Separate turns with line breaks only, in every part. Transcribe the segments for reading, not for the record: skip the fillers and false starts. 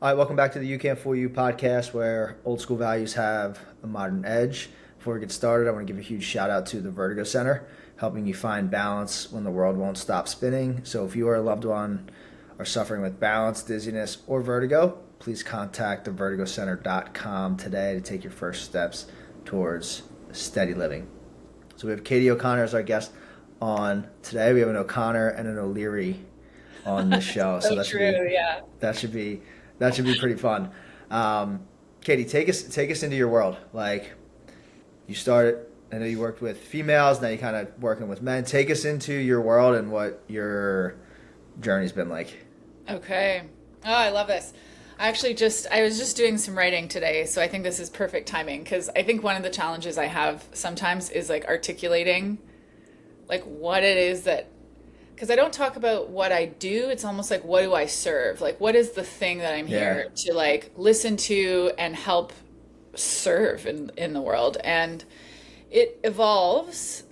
All right, welcome back to the You Can't Fool You podcast, where old school values have a modern edge. Before we get started, I want to give a huge shout out to the Vertigo Center, helping you find balance when the world won't stop spinning. So if you or a loved one are suffering with balance, dizziness, or vertigo, please contact thevertigocenter.com today to take your first steps towards steady living. So we have Katie O'Connor as our guest on today. We have an O'Connor and an O'Leary on the show, so
So true, yeah.
that should be that should be pretty fun. Katie, take us into your world. Like you started, I know you worked with females. Now you kind of working with men. Take us into your world and what your journey's been like.
Okay. Oh, I love this. I was just doing some writing today, so I think this is perfect timing because I think one of the challenges I have sometimes is like articulating like what it is that, because I don't talk about what I do, it's almost like what do I serve? Like what is the thing that I'm
Yeah,
here to like listen to and help serve in the world? And it evolves.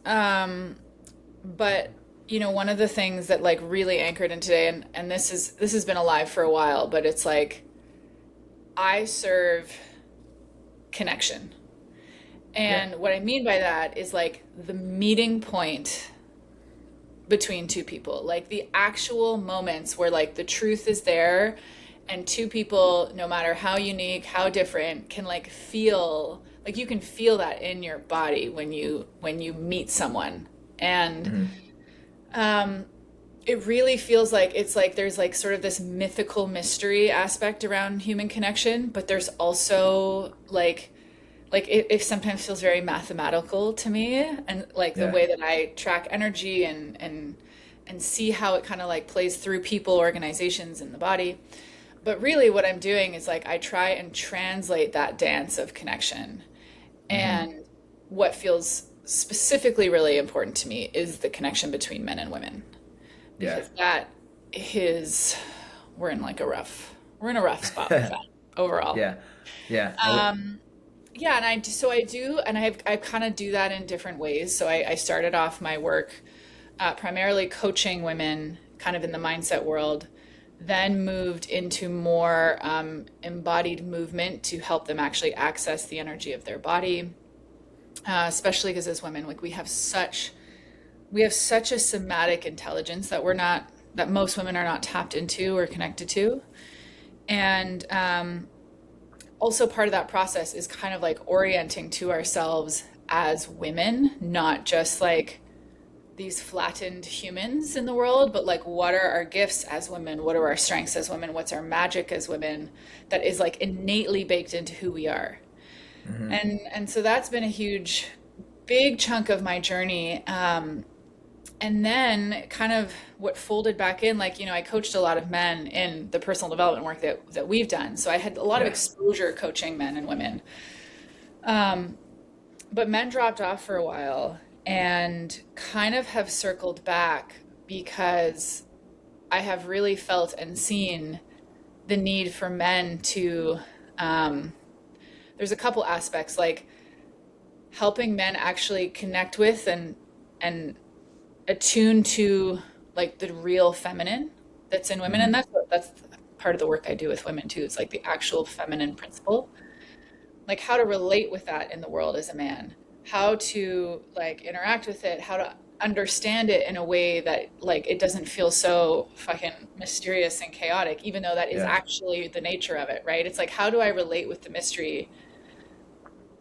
But one of the things that like really anchored in today, and this has been alive for a while, but it's like I serve connection.
yeah,
And what I mean by that is like the meeting point between two people, like the actual moments where like the truth is there and two people, no matter how unique, how different, can like feel like you can feel that in your body when you meet someone. And
hmm,
um it really feels like it's like there's like sort of this mythical mystery aspect around human connection, but there's also like it sometimes feels very mathematical to me, and like the
yeah,
way that I track energy and see how it kind of like plays through people, organizations, and the body. But really what I'm doing is like I try and translate that dance of connection.
hmm,
And what feels specifically really important to me is the connection between men and women,
yeah,
because that is we're in a rough spot with that overall.
yeah, yeah.
Um, yeah, and I do, and I kind of do that in different ways. So I started off my work primarily coaching women, kind of in the mindset world, then moved into more embodied movement to help them actually access the energy of their body, especially because as women, like we have such a somatic intelligence that that most women are not tapped into or connected to, and also part of that process is kind of like orienting to ourselves as women, not just like these flattened humans in the world, but like what are our gifts as women? What are our strengths as women? What's our magic as women that is like innately baked into who we are?
hmm,
And so that's been a huge, big chunk of my journey. And then kind of what folded back in, like, I coached a lot of men in the personal development work that we've done. So I had a lot of
yeah,
exposure coaching men and women. Um, but men dropped off for a while and kind of have circled back because I have really felt and seen the need for men to, um, there's a couple aspects like helping men actually connect with and attune to like the real feminine that's in women. And
hmm,
that's part of the work I do with women too. It's like the actual feminine principle, like how to relate with that in the world as a man, how to like interact with it, how to understand it in a way that like it doesn't feel so fucking mysterious and chaotic, even though that is
yeah,
actually the nature of it, right? It's like how do I relate with the mystery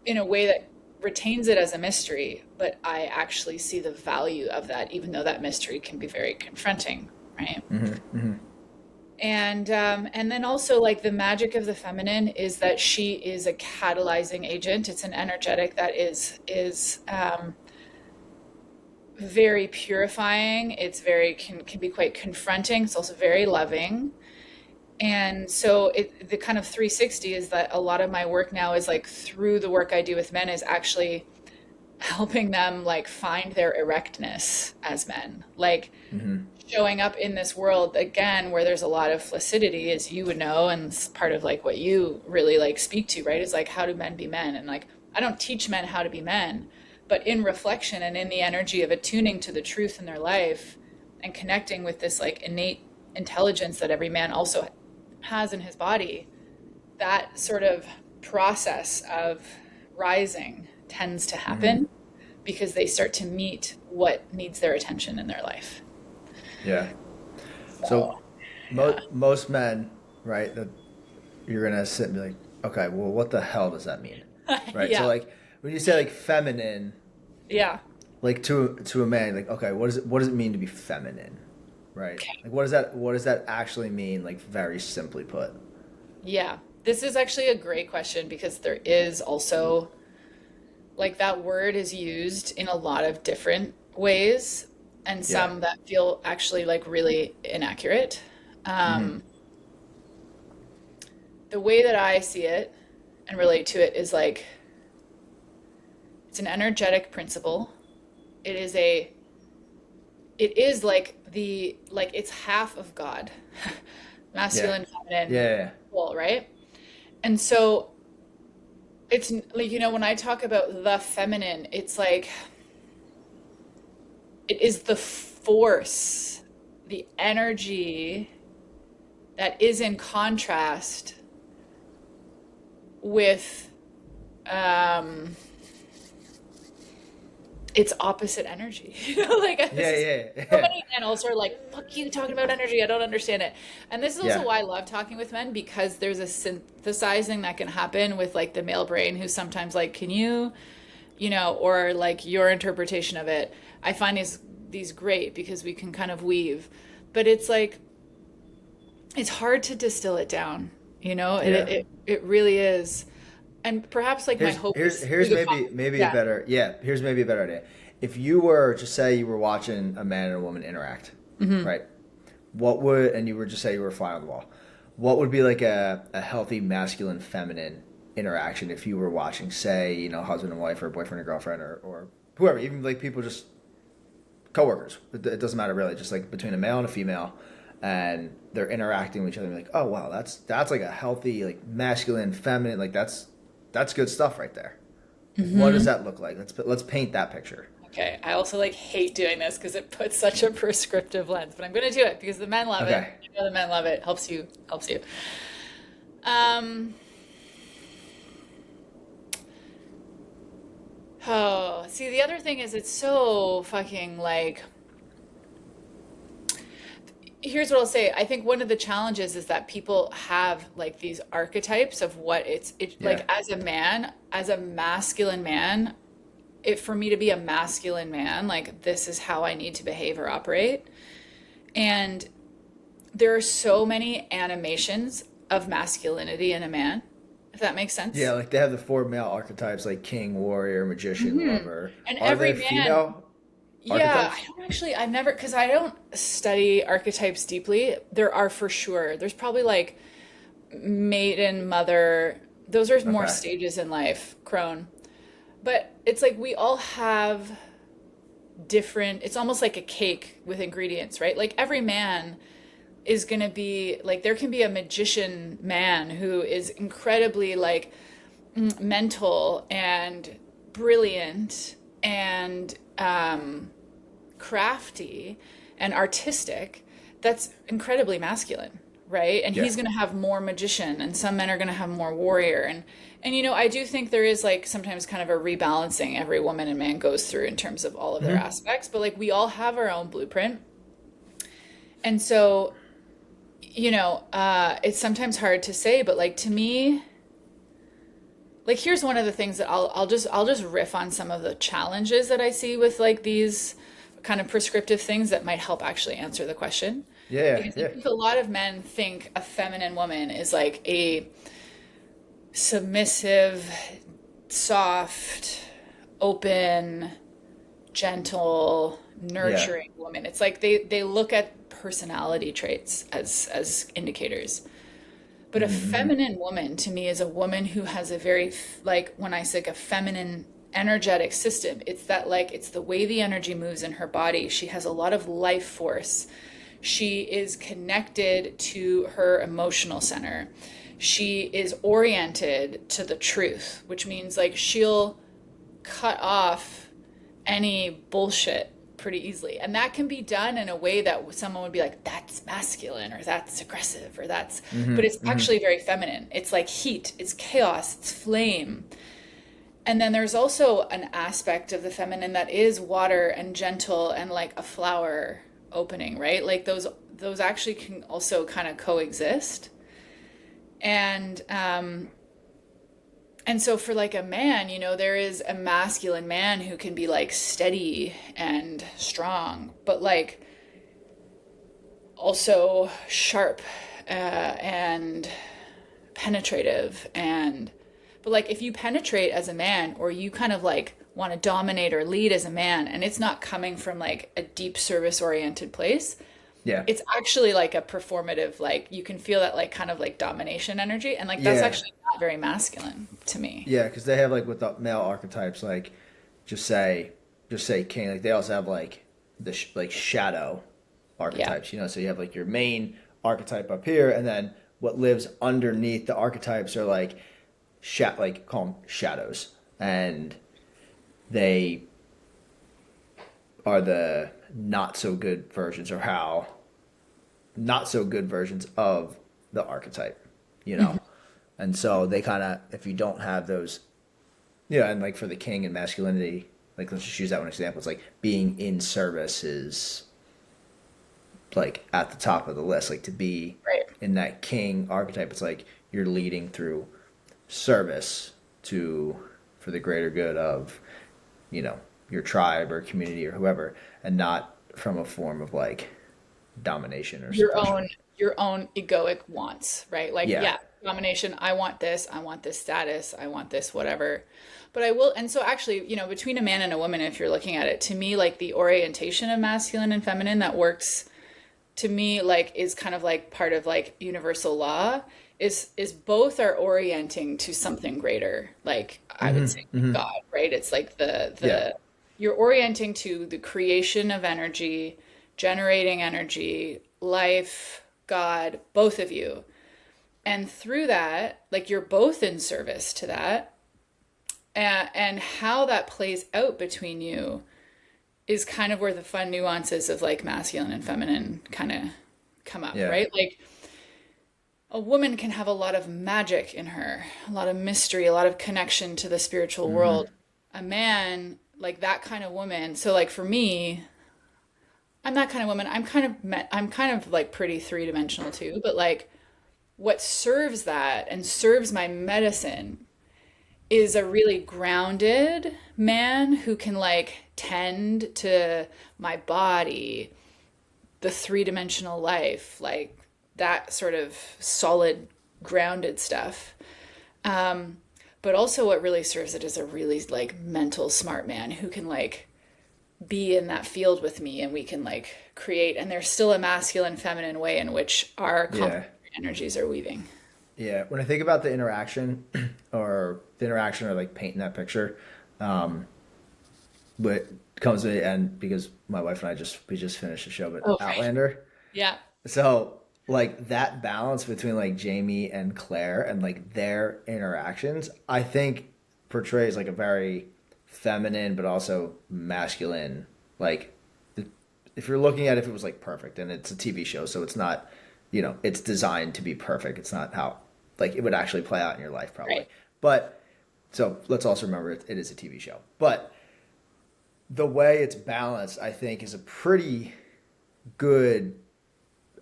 in a way that retains it as a mystery, but I actually see the value of that, even though that mystery can be very confronting, right?
hmm, hmm,
And then also like the magic of the feminine is that she is a catalyzing agent. It's an energetic that is very purifying. It's very can be quite confronting. It's also very loving. And so the kind of 360 is that a lot of my work now is like through the work I do with men is actually helping them like find their erectness as men. Like
hmm,
showing up in this world again where there's a lot of flaccidity, as you would know, and it's part of like what you really like speak to, right? Is like how do men be men? And like I don't teach men how to be men, but in reflection and in the energy of attuning to the truth in their life and connecting with this like innate intelligence that every man also has in his body, that sort of process of rising tends to
Hmm.
happen because they start to meet what needs their attention in their life.
Yeah. So
So, yeah.
most men, right, that you're gonna sit and be like, okay, well, what the hell does that mean, right? So
Yeah.
like when you say like feminine,
Yeah.
like to a man, like okay, what does it mean to be feminine, right?
Okay.
Like what does that actually mean, like very simply put?
Yeah. This is actually a great question because there is also like that word is used in a lot of different ways and
Yeah.
some that feel actually like really inaccurate.
Hmm.
Um, the way that I see it and relate to it is like it's an energetic principle. It is a it is like the like it's half of God.
Yeah.
Masculine, feminine,
Yeah.
equal, right? And so it's like when I talk about the feminine, it's like it is the force, the energy that is in contrast with um, its opposite energy. Like
Yeah.
this is
Yeah.
so
Yeah.
many men also are like, "Fuck you, talking about energy. I don't understand it." And this is also
Yeah.
why I love talking with men because there's a synthesizing that can happen with like the male brain, who's sometimes like, "Can you?" or like your interpretation of it. I find these great because we can kind of weave, but it's like it's hard to distill it down.
Yeah.
It really is. And perhaps like my hope is through
Here's
the
maybe a
yeah.
better yeah, here's maybe a better idea. If you were to say you were watching a man and a woman interact,
Hmm.
right? What would and you were just say you were a fly on the wall. What would be like a healthy masculine feminine interaction if you were watching, say, husband and wife or boyfriend and girlfriend or whoever, even like people just coworkers. It doesn't matter really, just like between a male and a female, and they're interacting with each other. And like, oh wow, that's like a healthy like masculine, feminine. Like that's good stuff right there. Like, what does
Hmm.
that look like? Let's paint that picture.
Okay. I also like hate doing this because it puts such a prescriptive lens, but I'm going to do it because the men love it.
Okay.
The men love it. Helps you. Helps you. Um. Oh, see, the other thing is it's so fucking like here's what I'll say. I think one of the challenges is that people have like these archetypes of what it
Yeah.
like as a man, as a masculine man, it for me to be a masculine man, like this is how I need to behave or operate. And there are so many animations of masculinity in a man, if that makes
Yeah,
sense.
like they have the four male archetypes like king, warrior, magician,
Hmm.
lover.
And
Are
every
there
man,
female
yeah,
archetypes?
I've never, because I don't study archetypes deeply. There are for sure. There's probably like maiden, mother, those are more
Okay.
stages in life, crone. But it's like we all have different, it's almost like a cake with ingredients, right? Like every man is going to be like, there can be a magician man who is incredibly like mental and brilliant and crafty and artistic that's incredibly masculine, right? And
Yeah.
he's going to have more magician and some men are going to have more warrior and I do think there is like sometimes kind of a rebalancing every woman and man goes through in terms of all of their
Hmm.
aspects, but like we all have our own blueprint. And so, it's sometimes hard to say, but like to me, like here's one of the things that I'll just riff on some of the challenges that I see with like these kind of prescriptive things that might help actually answer the question.
Yeah.
Because I
Yeah.
think a lot of men think a feminine woman is like a submissive, soft, open, gentle,
Yeah.
nurturing woman. It's like they look at personality traits as indicators. But a
Mm-hmm.
feminine woman to me is a woman who has a very, like, when I say like a feminine energetic system, it's that like, it's the way the energy moves in her body. She has a lot of life force. She is connected to her emotional center. She is oriented to the truth, which means like she'll cut off any bullshit pretty easily. And that can be done in a way that someone would be like, that's masculine or that's aggressive or that's, but it's actually very feminine. It's like heat, it's chaos, it's flame. And then there's also an aspect of the feminine that is water and gentle and like a flower opening, right? Like those actually can also kind of coexist. And and so for like a man, you know, there is a masculine man who can be like steady and strong, but like also sharp and penetrative and but like if you penetrate as a man or you kind of like want to dominate or lead as a man and it's not coming from like a deep service oriented place,
Yeah.
it's actually like a performative, like you can feel that like kind of like domination energy and like that's
Yeah.
actually not very masculine to me.
Yeah, because they have like with the male archetypes, like just say just say king. Like they also have like like shadow
Yeah.
archetypes. You know, so you have like your main archetype up here, and then what lives underneath the archetypes are like like call them shadows, and they are the not so good versions or how not so good versions of the archetype. You know, and so they kind of if you don't have those. Yeah, and like for the king and masculinity, like let's just use that one example. It's like being in service is like at the top of the list. Like to be
Right.
in that king archetype, it's like you're leading through service to for the greater good of, you know, your tribe or community or whoever, and not from a form of like domination or
your
suppression.
own your own egoic wants, right? Like,
Yeah.
yeah, domination, I want this status, I want this whatever. But and so actually, you know, between a man and a woman, if you're looking at it, to me, like the orientation of masculine and feminine that works to me like is kind of like part of like universal law is both are orienting to something greater. Like I would say like God, right? It's like
Yeah.
the you're orienting to the creation of energy, generating energy, life, God, both of you. And through that, like you're both in service to that. And how that plays out between you is kind of where the fun nuances of like masculine and feminine kind of come up,
Yeah.
right? Like a woman can have a lot of magic in her, a lot of mystery, a lot of connection to the spiritual world. A man, like that kind of woman. So like for me, I'm that kind of woman. I'm kind of like pretty three-dimensional too, but like what serves that and serves my medicine is a really grounded man who can like tend to my body, the three-dimensional life, like that sort of solid, grounded stuff. But also what really serves it is a really like mental smart man who can like be in that field with me and we can like create and there's still a masculine feminine way in which our
Yeah.
complementary energies are weaving.
Yeah, when I think about the interaction or like painting that picture, what comes to me and because my wife and we just finished the show, but
Oh, right.
Outlander.
Yeah.
So like that balance between like Jamie and Claire and like their interactions, I think portrays like a very feminine but also masculine. Like if you're looking at if it was like perfect and it's a TV show, so it's not, you know, it's designed to be perfect. It's not how like it would actually play out in your life probably.
Right.
But so let's also remember it is a TV show. But the way it's balanced, I think, is a pretty good,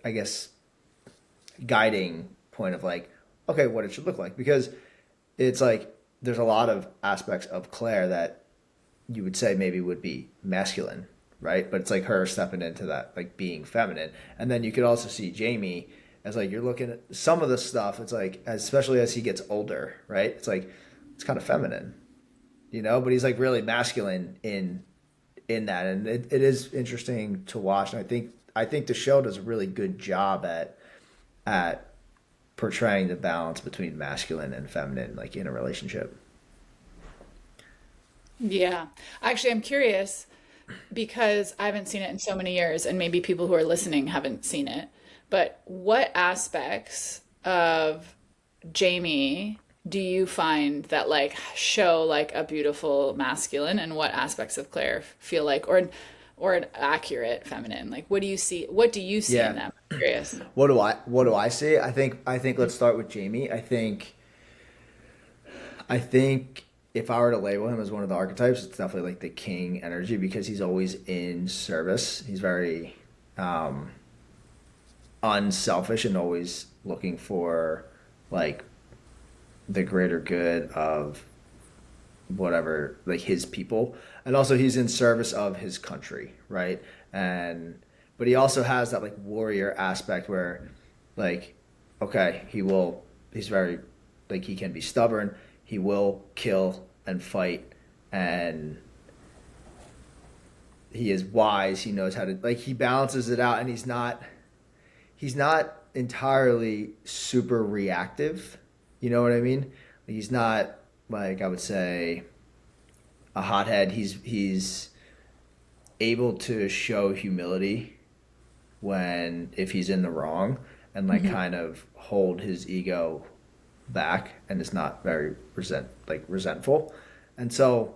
I guess, guiding point of like, okay, what it should look like. Because it's like there's a lot of aspects of Claire that you would say maybe would be masculine, right? But it's like her stepping into that, like being feminine. And then you could also see Jamie as like you're looking at some of the stuff, it's like, especially as he gets older, right? It's like, it's kind of feminine, you know, but he's like really masculine in that. And it is interesting to watch. And I think the show does a really good job at portraying the balance between masculine and feminine, like in a relationship.
Yeah. Actually, I'm curious because I haven't seen it in so many years, and maybe people who are listening haven't seen it. But what aspects of Jamie do you find that like show like a beautiful masculine, and what aspects of Claire feel like, or or an accurate feminine? Like, what do you see? What do you see in
Yeah.
them? I'm curious.
What do I see? I think let's start with Jamie. I think if I were to label him as one of the archetypes, it's definitely like the king energy because he's always in service. He's very um, unselfish and always looking for like the greater good of whatever, like his people. And also he's in service of his country, right? And but he also has that like warrior aspect where like okay, he's very like he can be stubborn, he will kill and fight, and he is wise, he knows how to like he balances it out, and he's not entirely super reactive. You know what I mean? He's not like I would say a hothead. He's able to show humility when if he's in the wrong and like
Hmm.
kind of hold his ego back and is not very resentful. And so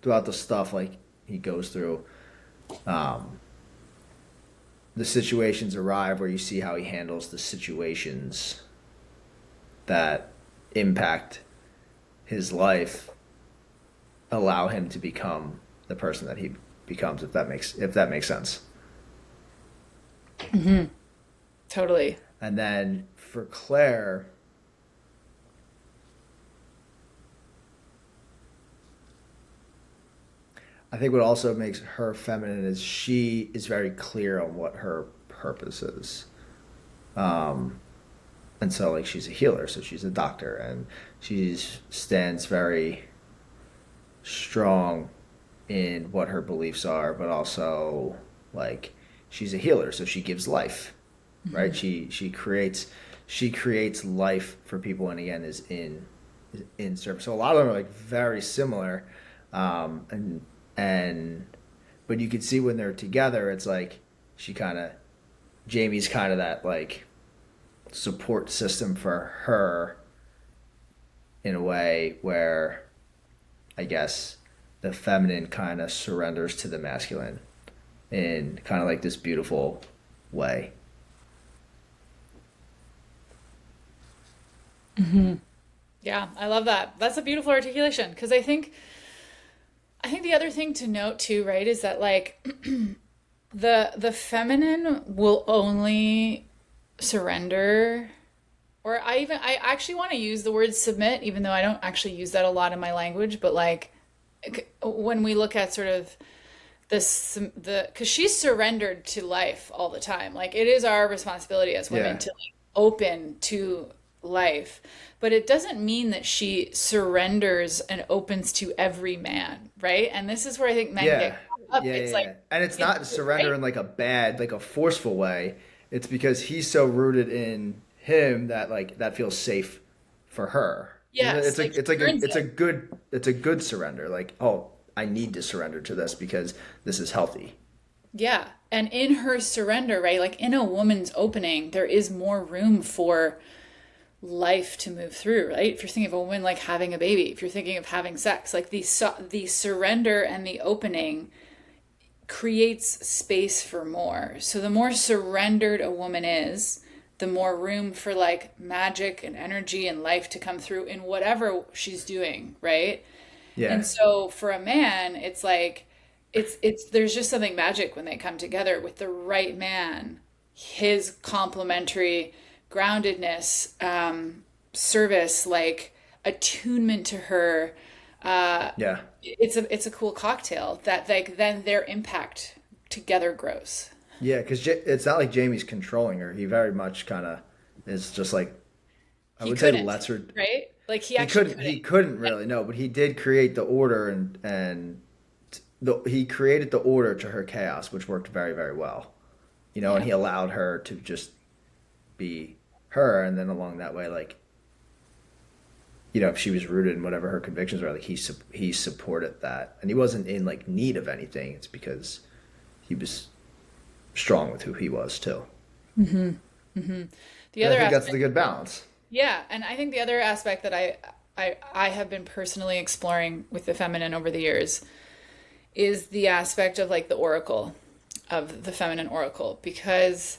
throughout the stuff like he goes through, um, the situations arrive where you see how he handles the situations that impact his life, allow him to become the person that he becomes, if that makes sense.
Totally.
And then for Claire, I think what also makes her feminine is she is very clear on what her purpose is. Um, and so like she's a healer, so she's a doctor, and she stands very strong in what her beliefs are, but also like she's a healer, so she gives life, right? She creates life for people, and again is in service. So a lot of them are like very similar, and but you can see when they're together, it's like she kind of Jamie's kind of that like support system for her in a way where I guess the feminine kind of surrenders to the masculine in kind of like this beautiful way.
Yeah, I love that. That's a beautiful articulation because I think the other thing to note too, right, is that like the feminine will only surrender, or I actually want to use the word submit even though I don't actually use that a lot in my language, but like when we look at sort of the because she's surrendered to life all the time. Like it is our responsibility as women
Yeah.
to like open to life, but it doesn't mean that she surrenders and opens to every man, right? And this is where I think men
Yeah.
get caught up.
Yeah,
It's
yeah,
like
yeah. And it's
it's
not surrender
right.
in like a bad, like a forceful way. It's because he's so rooted in him that like that feels safe for her.
Yes,
It's
like
like
he
it's like a
earns it.
it's a good surrender. Like, oh, I need to surrender to this because this is healthy.
Yeah. And in her surrender, right? Like in a woman's opening, there is more room for life to move through, right? If you're thinking of a woman like having a baby, if you're thinking of having sex, like the surrender and the opening creates space for more. So the more surrendered a woman is, the more room for like magic and energy and life to come through in whatever she's doing, right? And
Yeah.
so for a man, it's like it's there's just something magic when they come together with the right man, his complementary groundedness, service, like attunement to her.
Yeah.
It's a cool cocktail that like then their impact together grows.
Yeah, because it's not like Jamie's controlling her. He very much kind of is just like I
He
would say
couldn't,
lets her.
right? Like he
He
actually
couldn't.
couldn't.
He couldn't
Yeah.
really no, but he did create the order, and he created the order to her chaos, which worked very very well. And
Yeah.
he allowed her to just be her, and then along that way, like if she was rooted in whatever her convictions were, like he supported that, and he wasn't in like need of anything. It's because he was strong with who he was too.
The
And I
other
think that's the
aspect,
good balance.
yeah, and I think the other aspect that I have been personally exploring with the feminine over the years is the aspect of like the oracle, of the feminine oracle, because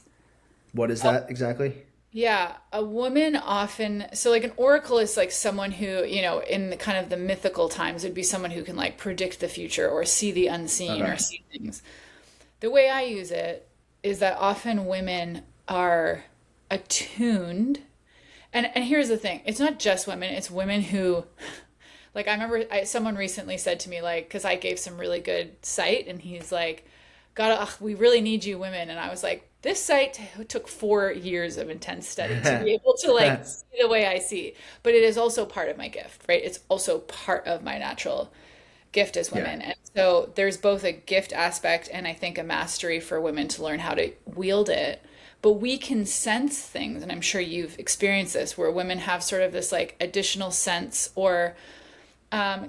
What is that exactly?
yeah, a woman often, so like an oracle is like someone who, in the kind of the mythical times would be someone who can like predict the future or see the unseen or
Okay.
see things. The way I use it is that often women are attuned. And here's the thing, it's not just women, it's women who, like, I remember someone recently said to me, like, because I gave some really good sight, and he's like, "God, ugh, we really need you women." And I was like, this site took 4 years of intense study to be able to like see the way I see. But it is also part of my gift, right? It's also part of my natural gift as
Yeah.
women. And so there's both a gift aspect and I think a mastery for women to learn how to wield it. But we can sense things, and I'm sure you've experienced this, where women have sort of this like additional sense or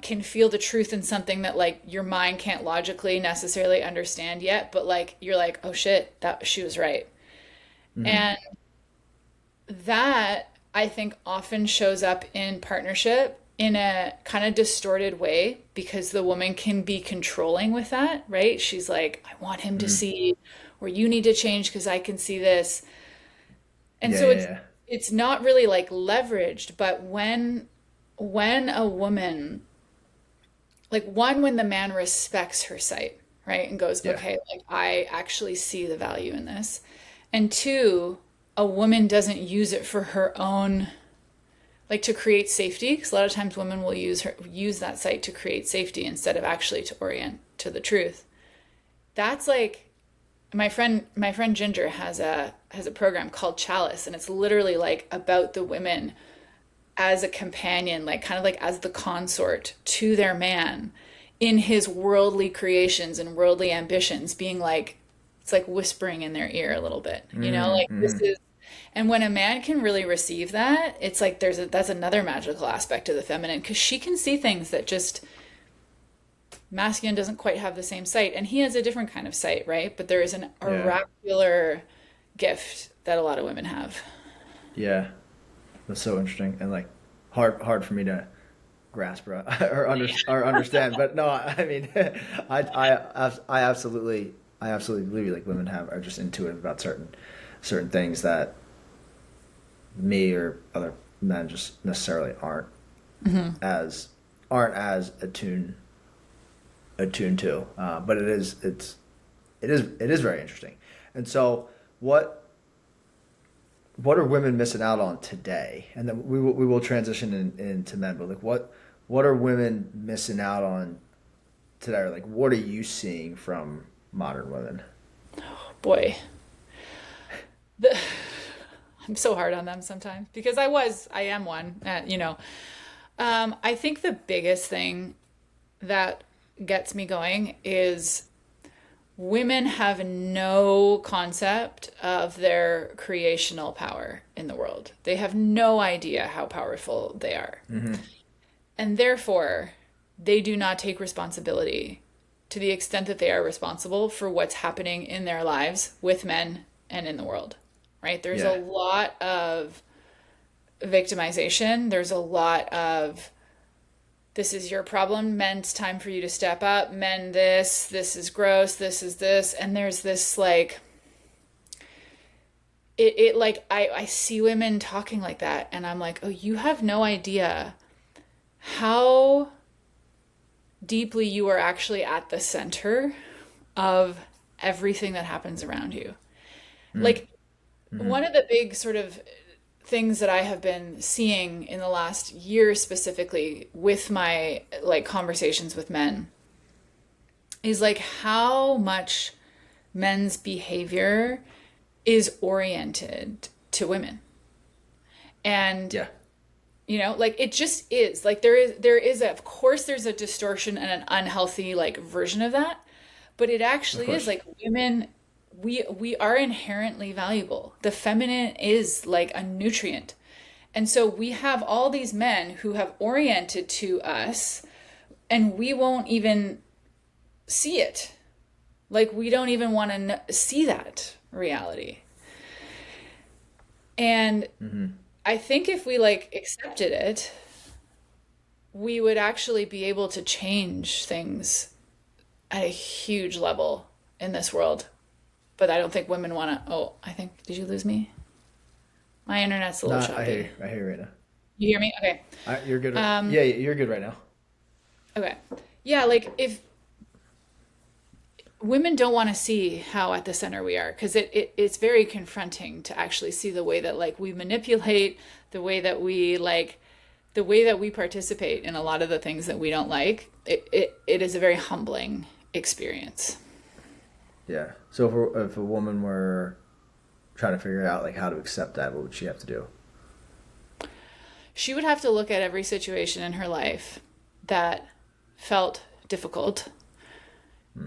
can feel the truth in something that like your mind can't logically necessarily understand yet, but like you're like, oh shit, that she was right.
Hmm.
And that I think often shows up in partnership in a kind of distorted way because the woman can be controlling with that, right? She's like, I want him to
Hmm.
see, or you need to change because I can see this. And
Yeah,
so
yeah,
it's
yeah.
it's not really like leveraged, but when a woman, like, one, when the man respects her sight, right, and goes,
Yeah.
okay, like I actually see the value in this. And two, a woman doesn't use it for her own, like to create safety, because a lot of times women will use that sight to create safety instead of actually to orient to the truth. That's like my friend Ginger has a program called Chalice, and it's literally like about the women as a companion, like kind of like as the consort to their man in his worldly creations and worldly ambitions, being like, it's like whispering in their ear a little bit, like this
Mm-hmm.
is, and when a man can really receive that, it's like that's another magical aspect of the feminine because she can see things that just masculine doesn't quite have the same sight. And he has a different kind of sight, right? But there is an
Yeah.
oracular gift that a lot of women have.
Yeah. That's so interesting and like hard for me to grasp or understand. But no, I mean, I absolutely believe like women have are just intuitive about certain things that me or other men just necessarily as aren't as attuned to. But it is very interesting. And so what are women missing out on today? And then we will transition into men. But like what are women missing out on today? Or like what are you seeing from modern women?
Boy, the, I'm so hard on them sometimes because I am one, I think the biggest thing that gets me going is women have no concept of their creational power in the world. They have no idea how powerful they are.
Hmm.
And therefore, they do not take responsibility to the extent that they are responsible for what's happening in their lives with men and in the world, right? There's a
Yeah.
lot of victimization. There's a lot of this is your problem, men, it's time for you to step up, men, this is gross, this is this. And there's this like, it like, I see women talking like that, and I'm like, oh, you have no idea how deeply you are actually at the center of everything that happens around you. Like,
Mm-hmm.
one of the big sort of things that I have been seeing in the last year specifically with my like conversations with men is like how much men's behavior is oriented to women. And
Yeah.
like it just is. Like there is of course there's a distortion and an unhealthy like version of that, but it
Of
actually is
course.
like women, we are inherently valuable. The feminine is like a nutrient. And so we have all these men who have oriented to us and we won't even see it. Like we don't even want to see that reality. And
Hmm.
I think if we like accepted it, we would actually be able to change things at a huge level in this world. But I don't think women want to. Oh, I think, did you lose me? My internet's a little
Nah, I hear
choppy.
you. I hear you right now.
You hear me? Okay.
You're good.
Um,
Yeah, you're good right now.
okay. Yeah, like if women don't want to see how at the center we are, because it's very confronting to actually see the way that like we manipulate, the way that we like, the way that we participate in a lot of the things that we don't like. It is a very humbling experience.
Yeah. So if a woman were trying to figure out like how to accept that, what would she have to do?
She would have to look at every situation in her life that felt difficult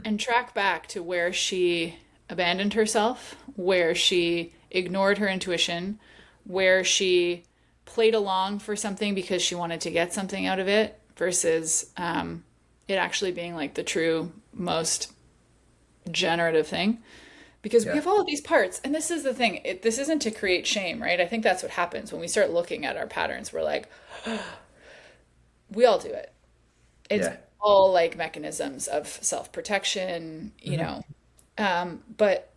and track back to where she abandoned herself, where she ignored her intuition, where she played along for something because she wanted to get something out of it versus it actually being like the true, most generative thing. Because we
Yeah.
have all of these parts, and this is the thing. This isn't to create shame, right? I think that's what happens when we start looking at our patterns. We're like, we all do it. It's
Yeah.
all like mechanisms of self-protection, you
Hmm.
know. But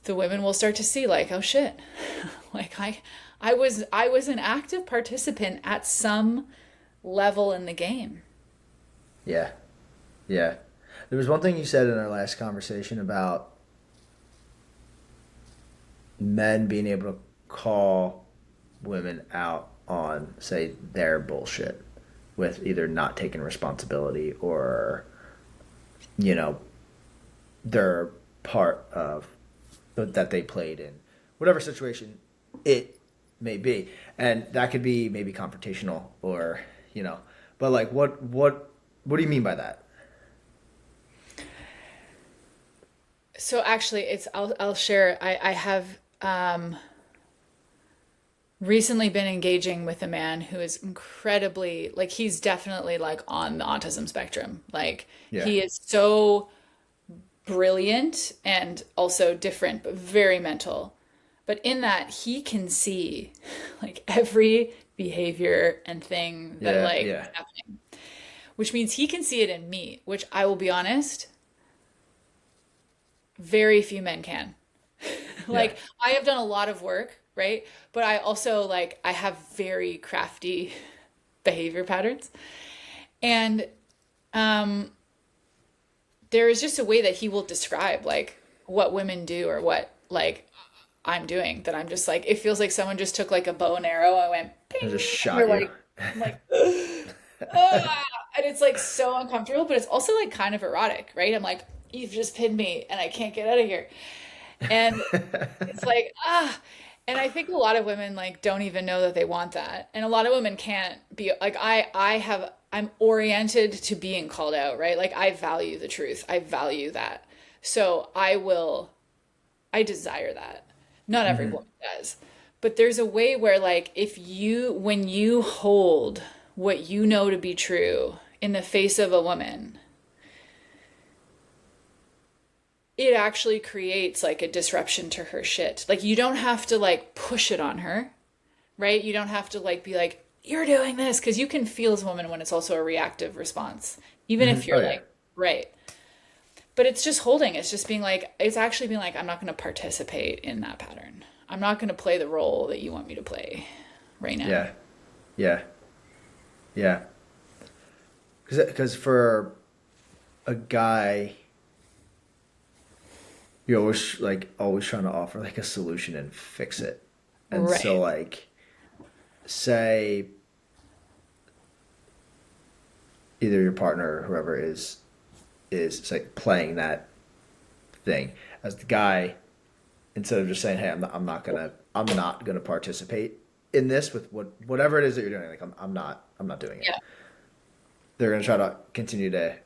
the women will start to see like, oh shit, like I was an active participant at some level in the game.
Yeah. Yeah. There was one thing you said in our last conversation about men being able to call women out on, say, their bullshit with either not taking responsibility or, you know, their part of that they played in whatever situation it may be. And that could be maybe confrontational or, you know, but like what do you mean by that?
So actually, I'll share. I have recently been engaging with a man who is incredibly like he's definitely like on the autism spectrum. Like
Yeah.
he is so brilliant and also different, but very mental. But in that, he can see like every behavior and thing that
Yeah.
like is
Yeah.
happening, which means he can see it in me, which I will be honest, very few men can.
Yeah.
Like I have done a lot of work, right? But I also like I have very crafty behavior patterns. And um there is just a way that he will describe like what women do or what like I'm doing that I'm just like it feels like someone just took like a bow and arrow and went
I just
ping and you're
shot you.
like I'm like ah! And it's like so uncomfortable, but it's also like kind of erotic, right? I'm like you've just pinned me and I can't get out of here. And it's like, ah. And I think a lot of women like don't even know that they want that. And a lot of women can't be like I'm oriented to being called out, right? Like I value the truth. I value that. So I desire that. Not every
Hmm.
woman does. But there's a way where like if you when you hold what you know to be true in the face of a woman, it actually creates like a disruption to her shit. Like you don't have to like push it on her, right? You don't have to like be like, you're doing this, because you can feel as a woman when it's also a reactive response, even
Hmm.
if
Oh
you're
yeah.
like, right. But it's just holding, it's just being like, it's actually being like, I'm not going to participate in that pattern. I'm not going to play the role that you want me to play right now.
Yeah. Yeah. Yeah. Because for a guy, you're always trying to offer like a solution and fix it. And so
Right.
like say either your partner or whoever is like playing that thing as the guy instead of just saying, "Hey, I'm not gonna participate in this with whatever it is that you're doing. Like I'm not doing it."
Yeah.
They're gonna try to continue to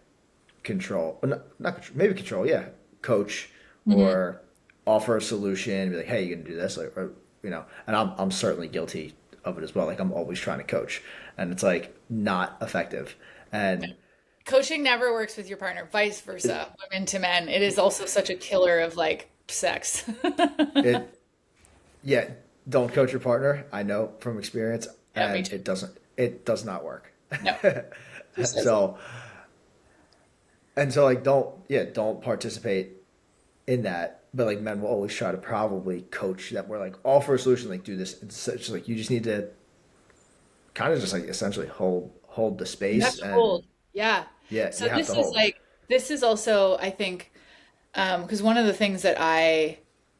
control, not control, maybe control, yeah, coach
Hmm.
or offer a solution. Be like, "Hey, you gonna do this?" Like, or, and I'm certainly guilty of it as well. Like I'm always trying to coach, and it's like not effective. And
Coaching never works with your partner, vice versa, women to men. It is also such a killer of like sex.
it yeah, don't coach your partner. I know from experience,
Yeah, me
and
too.
it does not work.
No, just doesn't.
So, And so like don't participate in that. But like men will always try to probably coach that we're like all for a solution, like do this. It's such like you just need to kind of just like essentially hold the
You have
space
to
and
hold. Yeah.
yeah,
So
you have to
this is
hold.
like, this is also, I think, because one of the things that I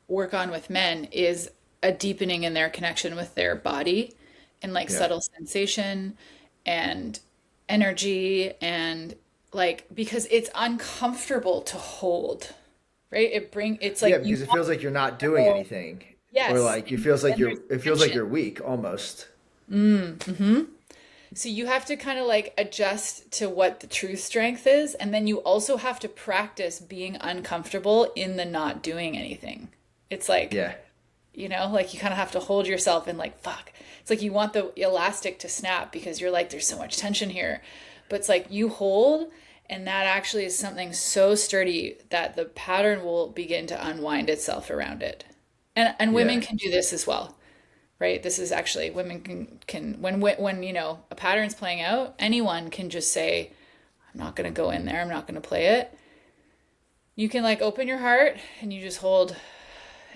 work on with men is a deepening in their connection with their body and like
Yeah.
subtle sensation and energy and like because it's uncomfortable to hold, right? It's
Yeah,
like you
because it
want
feels like you're not
to
doing
hold,
anything. Or
yes,
like
and there's
it feels like
tension.
you're weak almost.
So you have to kind of like adjust to what the true strength is, and then you also have to practice being uncomfortable in the not doing anything. It's like,
Yeah.
like you kind of have to hold yourself and like, fuck. It's like you want the elastic to snap because you're like, there's so much tension here. But it's like you hold, and that actually is something so sturdy that the pattern will begin to unwind itself around it. And women
Yeah.
can do this as well, right? This is actually women can when a pattern's playing out, anyone can just say, I'm not going to go in there. I'm not going to play it. You can like open your heart and you just hold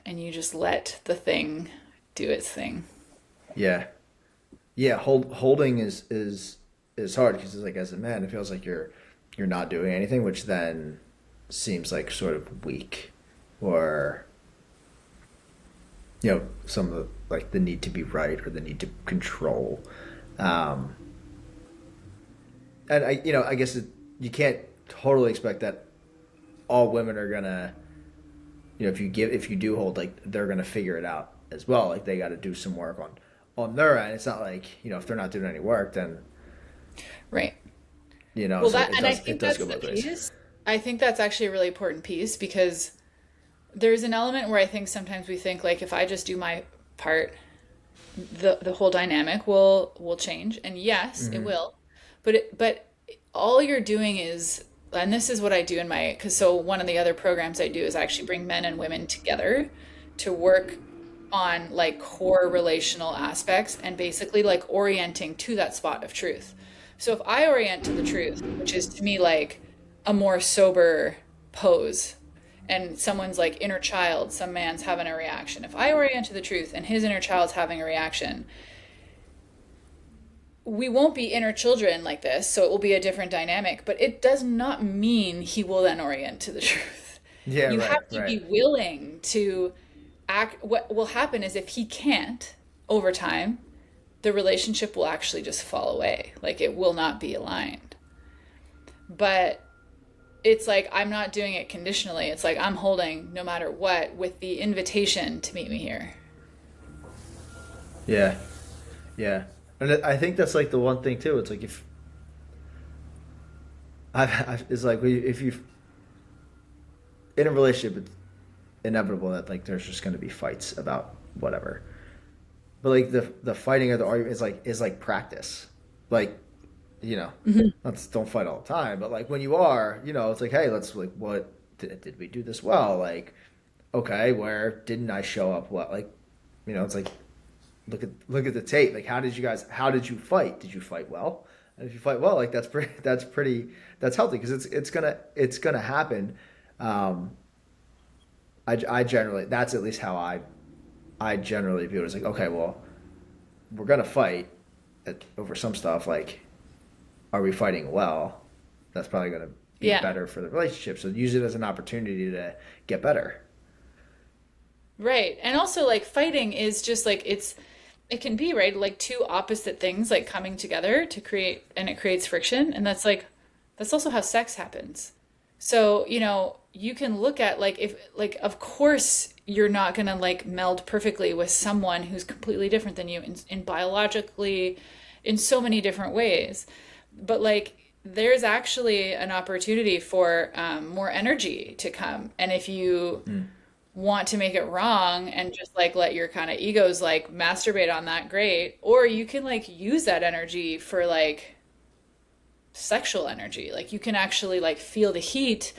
and you just let the thing do its thing.
Yeah. Yeah, holding is hard because it's like as a man, it feels like you're not doing anything, which then seems like sort of weak, or some of the like the need to be right or the need to control. Um, and I guess you can't totally expect that all women are gonna, if you do hold, like they're gonna figure it out as well. Like they got to do some work on their end. It's not like if they're not doing any work, then
Right. Well,
so
that, and I
it
think
does
that's
go
the
both ways.
piece. I think that's actually a really important piece because there's an element where I think sometimes we think like if I just do my part, the whole dynamic will change, and yes it
Hmm.
will, but all you're doing is, and this is what I do in my, because so one of the other programs I do is I actually bring men and women together to work on like core relational aspects and basically like orienting to that spot of truth. So if I orient to the truth, which is to me like a more sober pose, and someone's like inner child, some man's having a reaction. If I orient to the truth and his inner child's having a reaction, we won't be inner children like this, so it will be a different dynamic, but it does not mean he will then orient to the truth.
Yeah,
You
right,
have to
right.
be willing to act. What will happen is if he can't over time, the relationship will actually just fall away. Like it will not be aligned. But it's like I'm not doing it conditionally. It's like I'm holding no matter what with the invitation to meet me here.
Yeah, yeah. And I think that's like the one thing too. It's like if it's like if you in a relationship, it's inevitable that like there's just going to be fights about whatever. But like the fighting or the argument is like practice. Like you know, let's don't fight all the time, but like when you are, it's like, hey, let's like what did we do this well? Like, okay, where didn't I show up well? Like, it's like look at the tape. Like, how did you fight? Did you fight well? And if you fight well, like that's healthy because it's gonna happen. Um, I generally that's at least how I generally view it. It's like, okay, well, we're gonna fight over some stuff. Like, are we fighting well? That's probably gonna be
Yeah.
better for the relationship. So use it as an opportunity to get better.
Right. And also like fighting is just like it can be, right? Like two opposite things like coming together to create, and it creates friction, and that's also how sex happens. So, you can look at like if like of course you're not going to like meld perfectly with someone who's completely different than you in biologically in so many different ways. But like there's actually an opportunity for more energy to come. And if you
Mm.
want to make it wrong and just like let your kind of egos like masturbate on that, great. Or you can like use that energy for like sexual energy. Like you can actually like feel the heat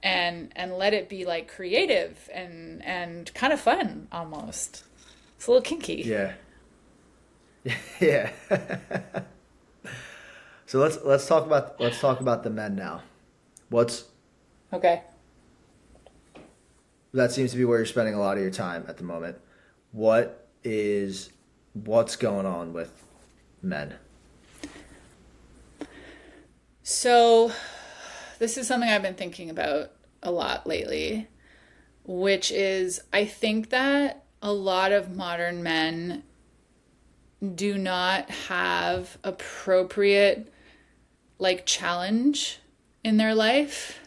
and let it be like creative and kind of fun almost. It's a little kinky.
Yeah, yeah. So let's talk about the men now. What's
Okay.
that seems to be where you're spending a lot of your time at the moment. What is what's going on with men?
So this is something I've been thinking about a lot lately, which is I think that a lot of modern men do not have appropriate like challenge in their life.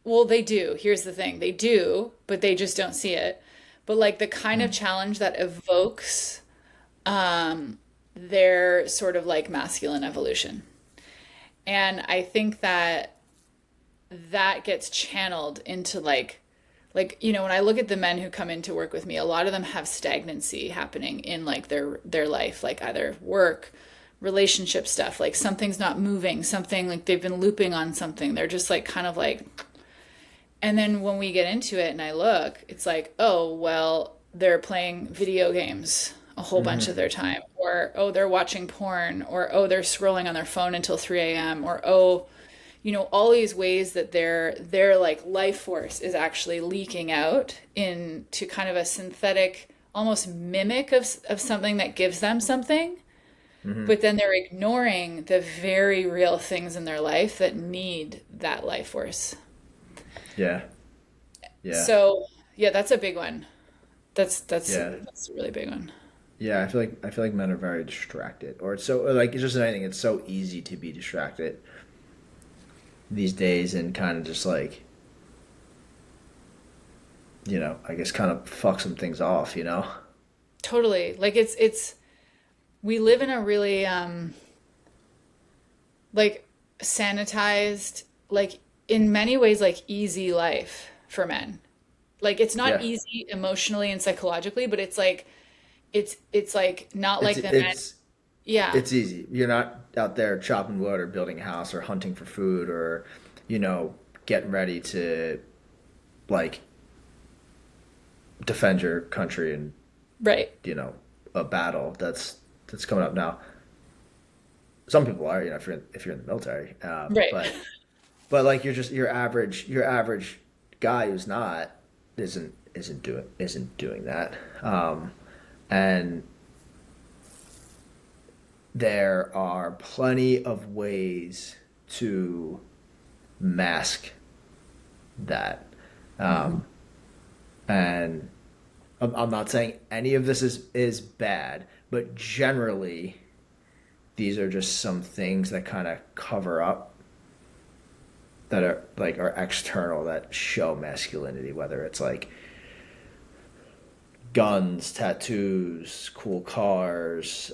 Well, they do. Here's the thing. They do, but they just don't see it. But like the kind of
Mm.
challenge that evokes their sort of like masculine evolution. And I think that that gets channeled into when I look at the men who come in to work with me, a lot of them have stagnancy happening in like their life, like either work, relationship stuff, like something's not moving, something like they've been looping on something. They're just like kind of like, and then when we get into it and I look, it's like, oh, well, they're playing video games a whole bunch of
Hmm.
their time, or oh, they're watching porn, or oh, they're scrolling on their phone until 3 a.m., or oh, all these ways that their like life force is actually leaking out into kind of a synthetic, almost mimic of something that gives them something,
Hmm.
but then they're ignoring the very real things in their life that need that life force.
Yeah. Yeah.
So yeah, that's a big one.
Yeah.
That's a really big one.
Yeah, I feel like men are very distracted, or it's so like it's just anything. It's so easy to be distracted these days, and kind of just like I guess kind of fuck some things off.
Totally. Like it's we live in a really like sanitized, like in many ways like easy life for men. Like it's not
Yeah,
easy emotionally and psychologically, but it's like not
it's
like the men.
it's
Yeah.
it's easy. You're not out there chopping wood or building a house or hunting for food or you know getting ready to like defend your country in
Right.
you know a battle that's coming up now. Some people are, if you're in the military,
Right.
but like your average guy who's not isn't doing that, and there are plenty of ways to mask that,
Hmm.
and I'm not saying any of this is bad, but generally these are just some things that kind of cover up that are external that show masculinity, whether it's like guns, tattoos, cool cars,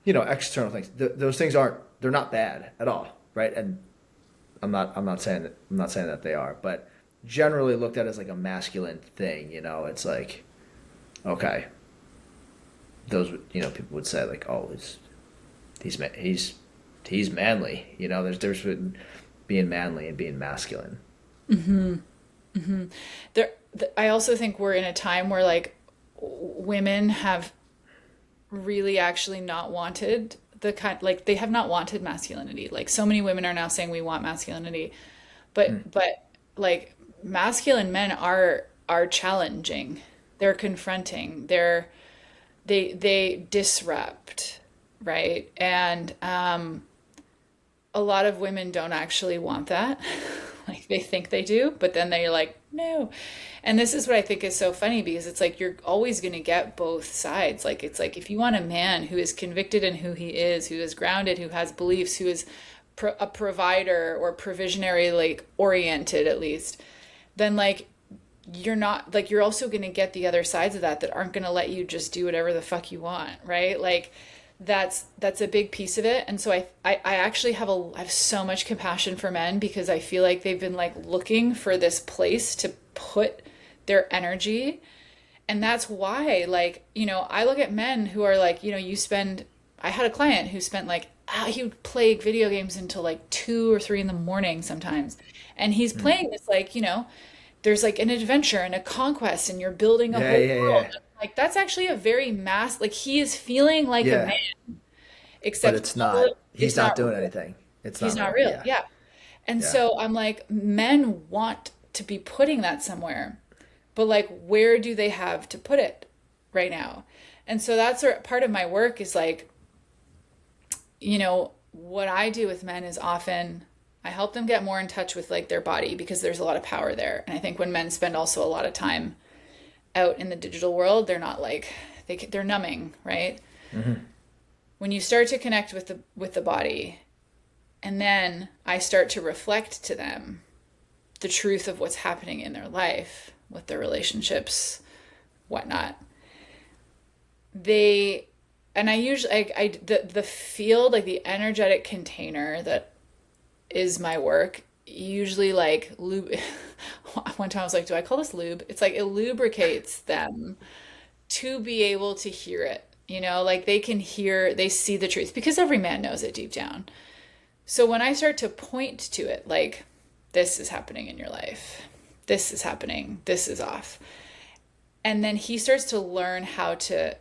external things. Those things they're not bad at all, right? And I'm not saying that they are, but generally looked at as like a masculine thing, it's like okay, those people would say like, oh, he's manly, there's between being manly and being masculine.
Hmm. Hmm. I also think we're in a time where like women have really actually not wanted the kind, like they have not wanted masculinity. Like so many women are now saying we want masculinity,
Mm.
but like masculine men are challenging. They're confronting. They disrupt, right? And a lot of women don't actually want that. Like they think they do, but then they're like, no. And this is what I think is so funny because it's like you're always going to get both sides. Like it's like if you want a man who is convicted in who he is, who is grounded, who has beliefs, who is a provider or provisionary like oriented at least, then like you're not like you're also going to get the other sides of that aren't going to let you just do whatever the fuck you want, right? Like that's a big piece of it. And so I actually I have so much compassion for men because I feel like they've been like looking for this place to put their energy. And that's why, like, I look at men who are like, I had a client who spent like, he would play video games until like 2 or 3 in the morning sometimes. And he's
Mm.
playing this, like, there's like an adventure and a conquest and you're building a
Yeah,
whole
yeah,
world.
yeah,
Like, that's actually a very like, he is feeling like a
yeah.
man,
But
except
it's not.
it's
He's not
not
doing
real.
anything. It's
He's
not
not
real.
real.
Yeah.
Yeah. And
Yeah.
so I'm like, men want to be putting that somewhere, but like, where do they have to put it right now? And so that's part of my work is like, what I do with men is often I help them get more in touch with like their body because there's a lot of power there. And I think when men spend also a lot of time out in the digital world, they're not like they're numbing, right?
Hmm.
When you start to connect with the body, and then I start to reflect to them the truth of what's happening in their life with their relationships, whatnot. They and I usually the field, like the energetic container that is my work, usually like lube. One time I was like, do I call this lube? It's like it lubricates them to be able to hear it. Like they see the truth because every man knows it deep down. So when I start to point to it, like, this is happening in your life, this is happening, this is off. And then he starts to learn how to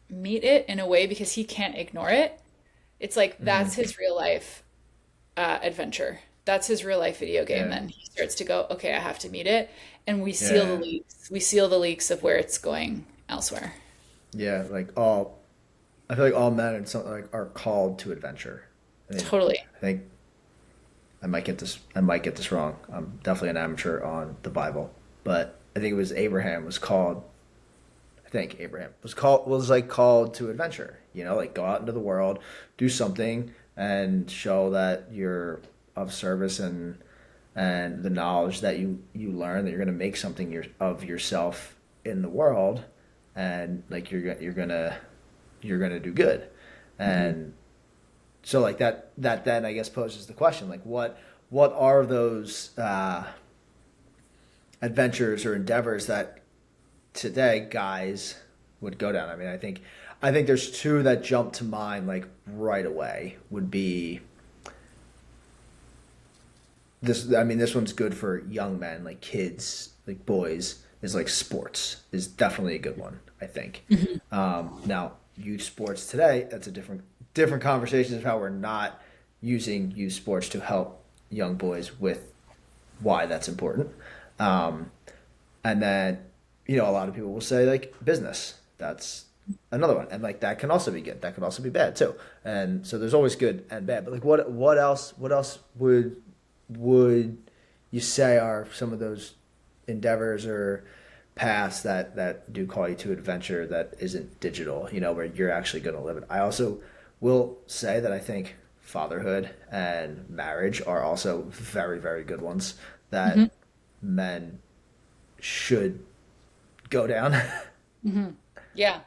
meet it in a way because he can't ignore it. It's like that's
Hmm.
his real life adventure. That's his real life video game.
Yeah.
Then he starts to go, okay, I have to meet it. And we seal the
Yeah.
leaks. We seal the leaks of where it's going elsewhere.
Yeah. Like all, I feel like all men and something like are called to adventure. I mean,
Totally.
I think I might get this wrong. I'm definitely an amateur on the Bible, but I think it was Abraham was called. I think Abraham was like called to adventure. Like go out into the world, do something, and show that you're of service and the knowledge that you learn that you're gonna make something of yourself in the world, and like you're gonna do good,
Hmm.
and so like that then I guess poses the question like what are those adventures or endeavors that today guys would go down. I think there's two that jump to mind like right away would be this. This one's good for young men, like kids, like boys. Is like sports is definitely a good one. I think.
Hmm.
Now, youth sports today, that's a different conversation of how we're not using youth sports to help young boys with why that's important. Um, and then, a lot of people will say like business. That's another one, and like that can also be good. That could also be bad too. And so there's always good and bad. But like, what else would you say are some of those endeavors or paths that do call you to adventure that isn't digital? Where you're actually going to live it. I also will say that I think fatherhood and marriage are also very very good ones
Hmm.
that men should go down.
Yeah.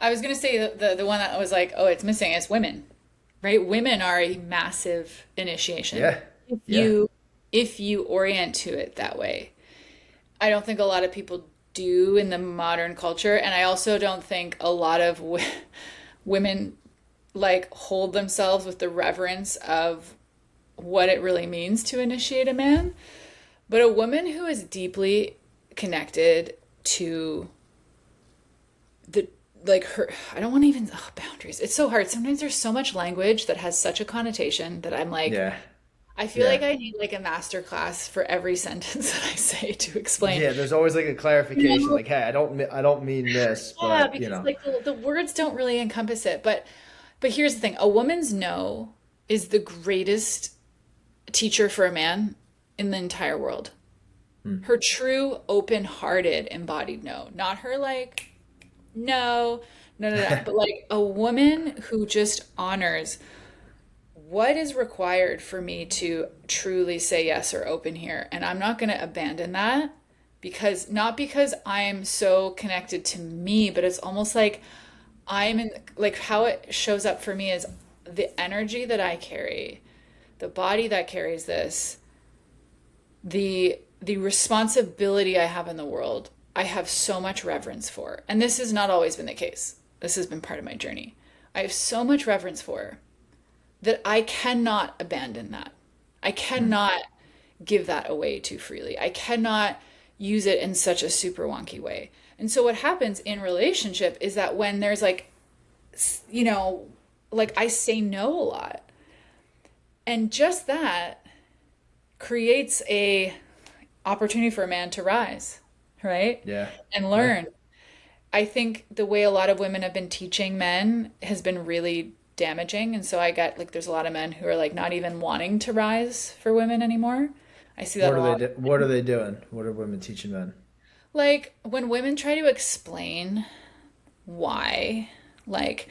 I was gonna say the one that was like, oh, it's missing is women, right? Women are a massive initiation
Yeah,
if
yeah,
you orient to it that way. I don't think a lot of people do in the modern culture, and I also don't think a lot of women like hold themselves with the reverence of what it really means to initiate a man. But a woman who is deeply connected to the like her I don't want to even boundaries. It's so hard. Sometimes there's so much language that has such a connotation that I'm like
yeah,
I feel
yeah,
like I need like a master class for every sentence that I say to explain.
yeah. There's always like a
You
clarification,
know?
like, hey, I don't mean this,
Yeah,
but
because like the words don't really encompass it. But here's the thing, a woman's no is the greatest teacher for a man in the entire world.
hmm,
Her true, open-hearted, embodied no. Not her like no, no, no, no. But like a woman who just honors what is required for me to truly say yes or open here. And I'm not going to abandon that because not because I am so connected to me, but it's almost like I'm in, like how it shows up for me is the energy that I carry, the body that carries this, the responsibility I have in the world. I have so much reverence for. And this has not always been the case. This has been part of my journey. I have so much reverence for that I cannot abandon that. I
hmm,
cannot give that away too freely. I cannot use it in such a super wonky way. And so what happens in relationship is that when there's like, you know, like I say no a lot. And just that creates a opportunity for a man to rise, right?
Yeah.
And
Yeah.
learn. I think the way a lot of women have been teaching men has been really damaging. And so I get like there's a lot of men who are like not even wanting to rise for women anymore. I see that
What
a
are they
lot.
what are they doing? What are women teaching men?
Like when women try to explain why, like,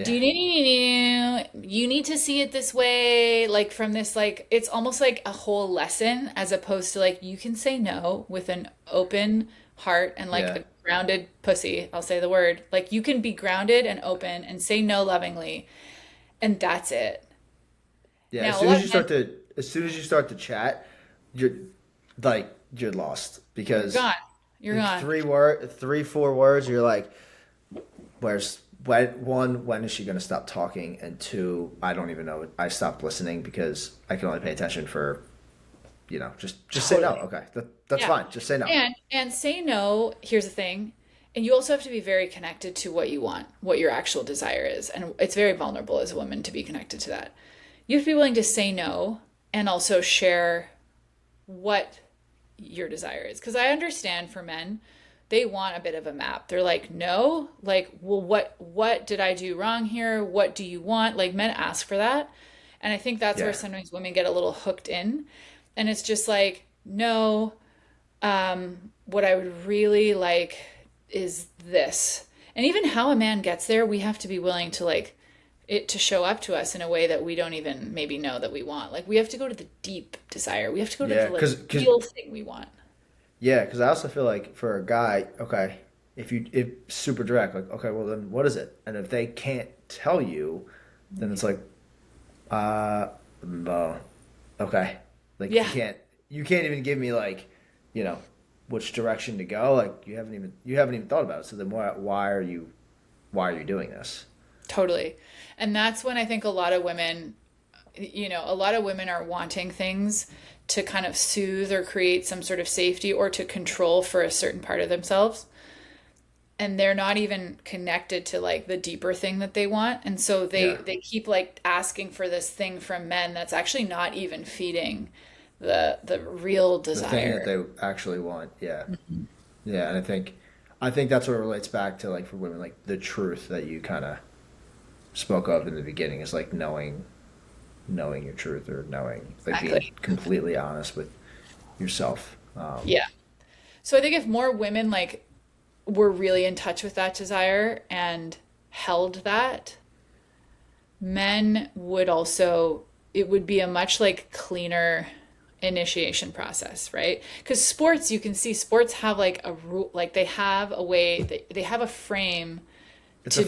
do
Yeah.
you need to see it this way, like from this, like it's almost like a whole lesson as opposed to like you can say no with an open heart and like
Yeah.
a grounded pussy. I'll say the word. Like you can be grounded and open and say no lovingly, and that's it.
Yeah.
Now, a lot of men,
As soon as you start to chat, you're like you're lost
you're
because
gone. You're
like
gone.
3, 4 words, you're like, when is she gonna stop talking? And two, I don't even know. I stopped listening because I can only pay attention for, just say no.
Totally.
Okay, that's
Yeah.
fine. Just say no.
And say no, here's the thing. And you also have to be very connected to what you want, what your actual desire is. And it's very vulnerable as a woman to be connected to that. You have to be willing to say no and also share what your desire is. Because I understand for men, they want a bit of a map. They're like, no, like, well, what did I do wrong here? What do you want? Like men ask for that. And I think that's where
Yeah,
sometimes women get a little hooked in. And it's just like, no, what I would really like is this. And even how a man gets there, we have to be willing to like it to show up to us in a way that we don't even maybe know that we want. Like we have to go to the deep desire. We have to go to
yeah,
the like
because
real thing we want.
yeah, because I also feel like for a guy, okay, if super direct, like, okay, well then what is it? And if they can't tell you, then it's like, uh, oh, okay, like
Yeah,
you can't even give me like, you know, which direction to go. Like you haven't even thought about it. So then why are you doing this?
totally. And that's when I think a lot of women, a lot of women are wanting things to kind of soothe or create some sort of safety or to control for a certain part of themselves. And they're not even connected to like the deeper thing that they want. And so they
Yeah,
they keep like asking for this thing from men that's actually not even feeding the real
the thing that
desire.
they actually want. Yeah, yeah, and I think that's what relates back to like for women, like the truth that you kind of spoke of in the beginning is like knowing your truth or knowing like being
Exactly.
completely honest with yourself.
Yeah. So I think if more women like were really in touch with that desire and held that, men would also it would be a much like cleaner initiation process, right? Because sports, you can see sports have like a rule, like they have a way, they have a frame to,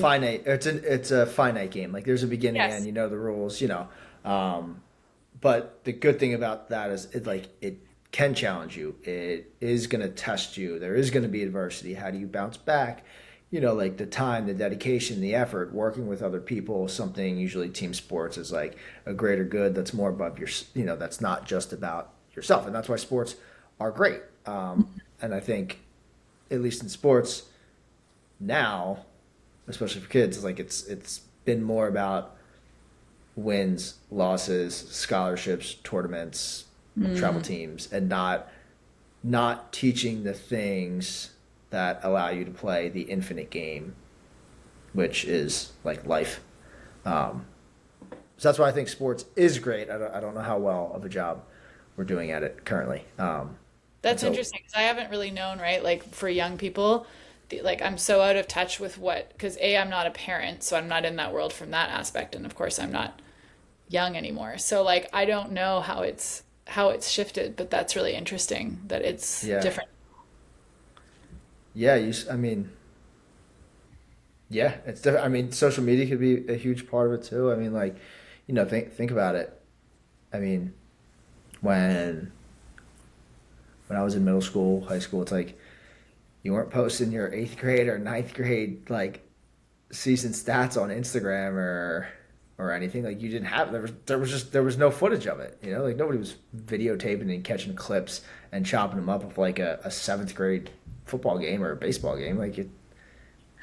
It's a finite game. Like there's a beginning and
yes,
you know the rules. But the good thing about that is it can challenge you. It is going to test you. There is going to be adversity. How do you bounce back? Like the time, the dedication, the effort, working with other people, something usually team sports is like a greater good that's more above that's not just about yourself. And that's why sports are great. And I think, at least in sports now, especially for kids, like it's been more about wins, losses, scholarships, tournaments, travel teams, and not teaching the things that allow you to play the infinite game, which is like life. So that's why I think sports is great. I don't know how well of a job we're doing at it currently. And
that's
so,
interesting because I haven't really known, right? Like for young people, like I'm so out of touch with what, because A, I'm not a parent, so I'm not in that world from that aspect. And of course, I'm not young anymore. So like I don't know how it's shifted, but that's really interesting that it's
yeah,
different.
yeah. I mean, yeah, it's different. I mean, social media could be a huge part of it too. I mean, like, think about it. I mean, when when I was in middle school, high school, it's like you weren't posting your eighth grade or ninth grade like season stats on Instagram or anything. Like you didn't have there was no footage of it. Like nobody was videotaping and catching clips and chopping them up with like a seventh grade football game or a baseball game. Like it,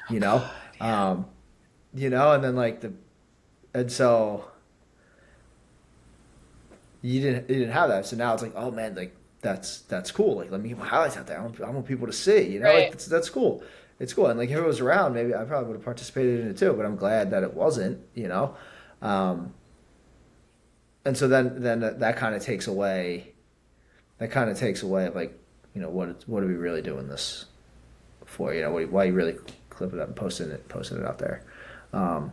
you know, um, and then like and so you didn't have that. So now it's like, oh man, like that's cool. Like let me get my highlights out there. I want people to see. You know, like
Right.
that's cool. It's cool. And like if it was around, maybe I probably would have participated in it too. But I'm glad that it wasn't. You know, um, and so then that kind of takes away. That kind of takes away like, what are we really doing this for? You know, why are you really clipping it up and posting it out there? Um,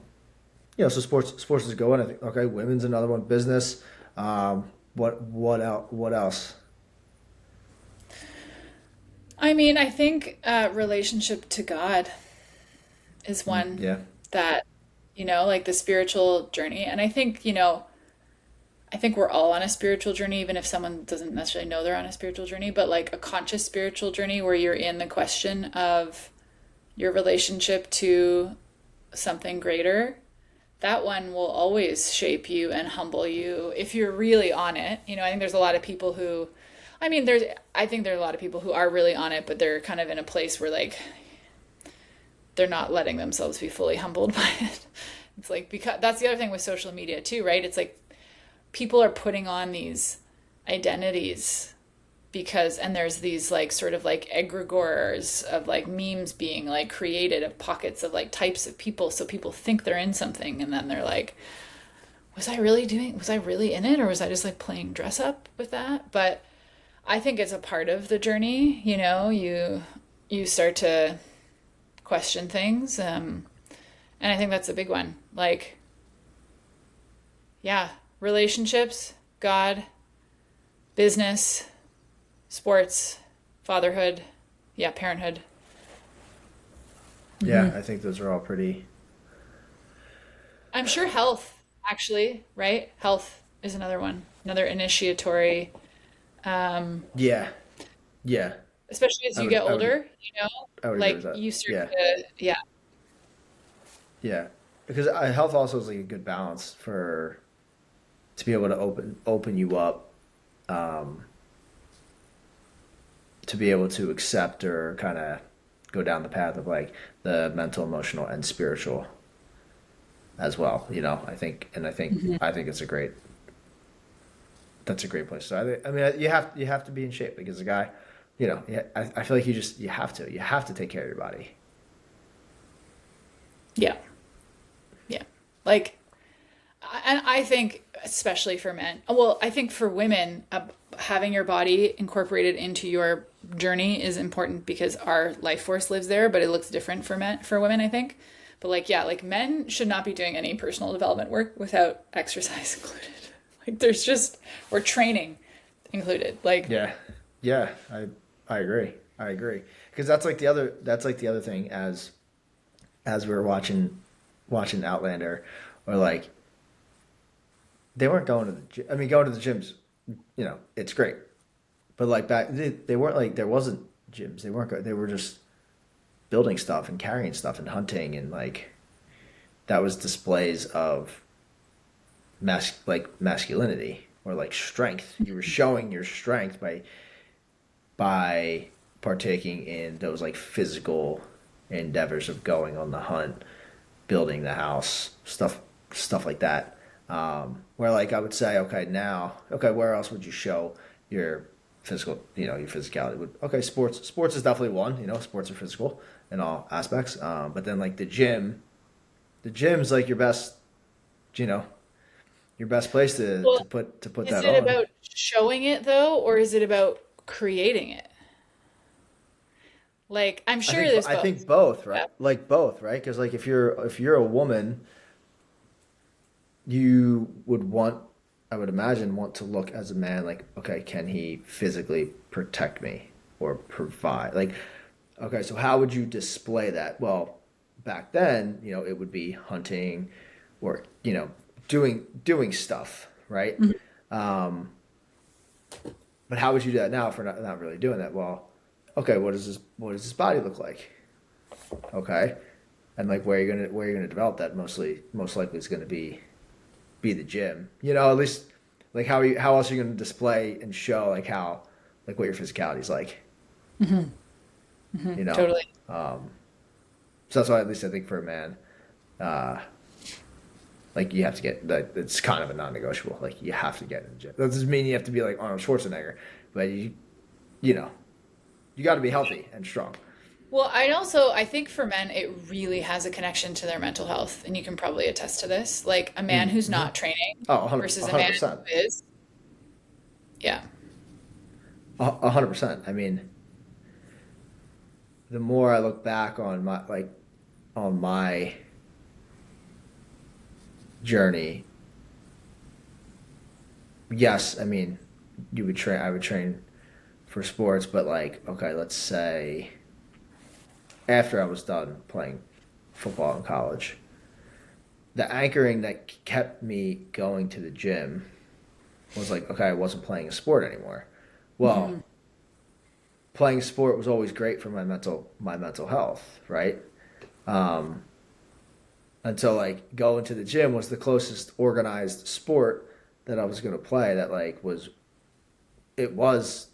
so sports is going. I think okay, women's another one. Business. What else?
I mean, I think relationship to God is one
Yeah,
that, like the spiritual journey. And I think, I think we're all on a spiritual journey, even if someone doesn't necessarily know they're on a spiritual journey, but like a conscious spiritual journey where you're in the question of your relationship to something greater. That one will always shape you and humble you if you're really on it. I think there's a lot of people who, I mean, I think there are a lot of people who are really on it, but they're kind of in a place where like they're not letting themselves be fully humbled by it. It's like, because that's the other thing with social media too, right? It's like people are putting on these identities and there's these like sort of like egregores of like memes being like created of pockets of like types of people, so people think they're in something and then they're like, was I really in it, or was I just like playing dress up with that? But I think it's a part of the journey. You start to question things, and I think that's a big one. Like, yeah, relationships, God, business, sports, fatherhood, yeah, parenthood.
yeah. I think those are all pretty.
I'm sure health, actually, right? Health is another one, another initiatory, um,
Yeah, yeah.
especially as
I
you
would
get
I would
older,
I would agree with
like
that.
you start
Yeah,
to, yeah,
yeah. Because health also is like a good balance for to be able to open you up, um, to be able to accept or kind of go down the path of like the mental, emotional, and spiritual as well. I think it's a great that's a great place. So I mean, you have to be in shape because a guy, I feel like you have to take care of your body.
yeah, yeah. Like, and I think, especially for men, well, I think for women, having your body incorporated into your journey is important because our life force lives there, but it looks different for women, I think. But like, yeah, like men should not be doing any personal development work without exercise included. Like, we're training included. Like,
Yeah, yeah, I agree. I agree because that's like the other thing as we were watching Outlander, or like they weren't going to the gym. I mean, going to the gyms, it's great, but like they weren't like there wasn't gyms. They weren't they were just building stuff and carrying stuff and hunting and like that was displays of masculinity or like strength. You were showing your strength by partaking in those like physical endeavors of going on the hunt, building the house, stuff like that. Where like I would say, okay, where else would you show your your physicality? Okay, sports is definitely one. Sports are physical in all aspects. But then like the gym's like you know, your best place
well,
to put
is
that
it
on.
about showing it though, or is it about creating it? Like, I'm sure there's
I think
both.
both, right?
Yeah.
Like both, right? Because like if you're a woman, you would I would imagine, want to look as a man like, okay, can he physically protect me or provide? Like, okay, so how would you display that? Well, back then, it would be hunting or, doing stuff, right?
Mhm.
Um, but how would you do that now if we're not really doing that? Well, okay, what does this body look like? Okay. And like where you're gonna develop that most likely is gonna be the gym. At least like how else are you going to display and show like how like what your physicality is like. You know.
Totally.
Um, so that's why at least I think for a man, uh, Like you have to get like it's kind of a non-negotiable. Like you have to get in the gym. That doesn't mean you have to be like Arnold Schwarzenegger, but you know you got to be healthy and strong.
Well, I think for men, it really has a connection to their mental health. And you can probably attest to this. Like a man who's
Mm-hmm.
not training
Oh,
versus a man
100%.
who is. Yeah.
100%. I mean, the more I look back on my journey, yes, I mean, I would train for sports, but like, okay, let's say after I was done playing football in college, the anchoring that kept me going to the gym was like, okay, I wasn't playing a sport anymore. Well,
Hmm.
playing a sport was always great for my mental health, right? Um, until like going to the gym was the closest organized sport that I was going to play that like was it was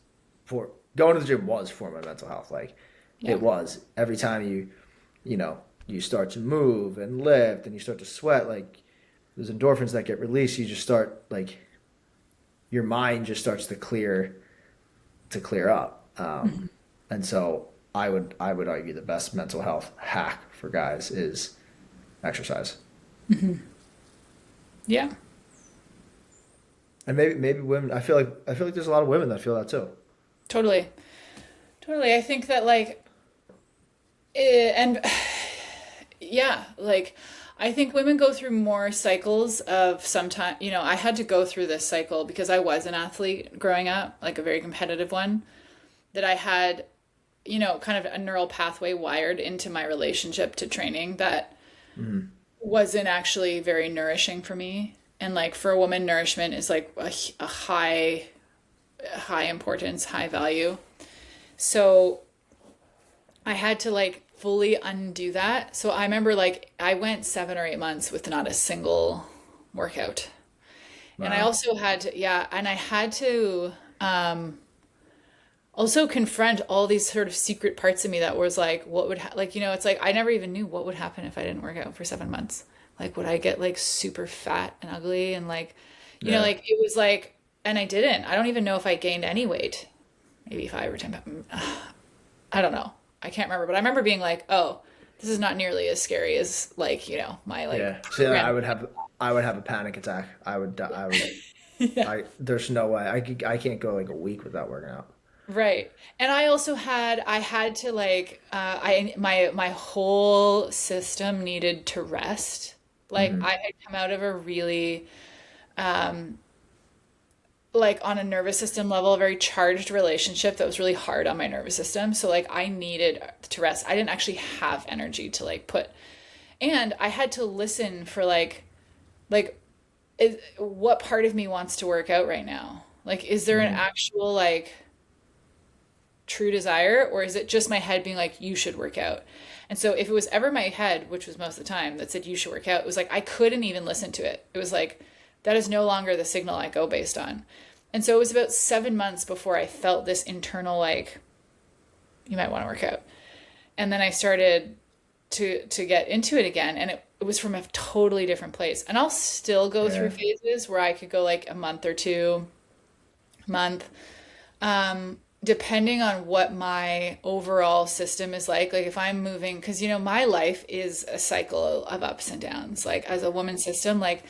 for going to the gym was for my mental health. Like
Yeah.
it was every time you know you start to move and lift and you start to sweat, like there's endorphins that get released. You just start like your mind just starts to clear up. And so I would argue the best mental health hack for guys is exercise.
Yeah.
And maybe women. I feel like there's a lot of women that feel that too.
Totally. Totally. I think that like, and yeah, like I think women go through more cycles of sometime, I had to go through this cycle because I was an athlete growing up, like a very competitive one, that I had, kind of a neural pathway wired into my relationship to training that
Mm-hmm.
wasn't actually very nourishing for me. And like for a woman, nourishment is like a high importance, high value. So I had to like fully undo that. So I remember like I went 7 or 8 months with not a single workout. And I
Wow.
also had to, yeah, and I had to also confront all these sort of secret parts of me that was like, what would, like, it's like I never even knew what would happen if I didn't work out for 7 months. Like, would I get like super fat and ugly? And like,
Yeah.
like it was like, and I didn't. I don't even know if I gained any weight, maybe 5 or 10 pounds. I don't know. I can't remember, but I remember being like, oh, this is not nearly as scary as like, my like
Yeah. See,
grand.
I would have a panic attack.
Yeah.
There's no way. I can't go like a week without working out.
Right. And I had to like my whole system needed to rest. Like
Hmm.
I had come out of a really like on a nervous system level, a very charged relationship that was really hard on my nervous system. So like I needed to rest. I didn't actually have energy to like put, and I had to listen for like what part of me wants to work out right now? Like is there an
Hmm.
actual like true desire, or is it just my head being like you should work out? And so if it was ever my head, which was most of the time, that said you should work out, it was like I couldn't even listen to it. It was like that is no longer the signal I go based on. And so it was about 7 months before I felt this internal like you might want to work out. And then I started to get into it again, and it was from a totally different place. And I'll still go through
Yeah.
phases where I could go like a month or two month, depending on what my overall system is like if I'm moving, because my life is a cycle of ups and downs. Like as a woman system, like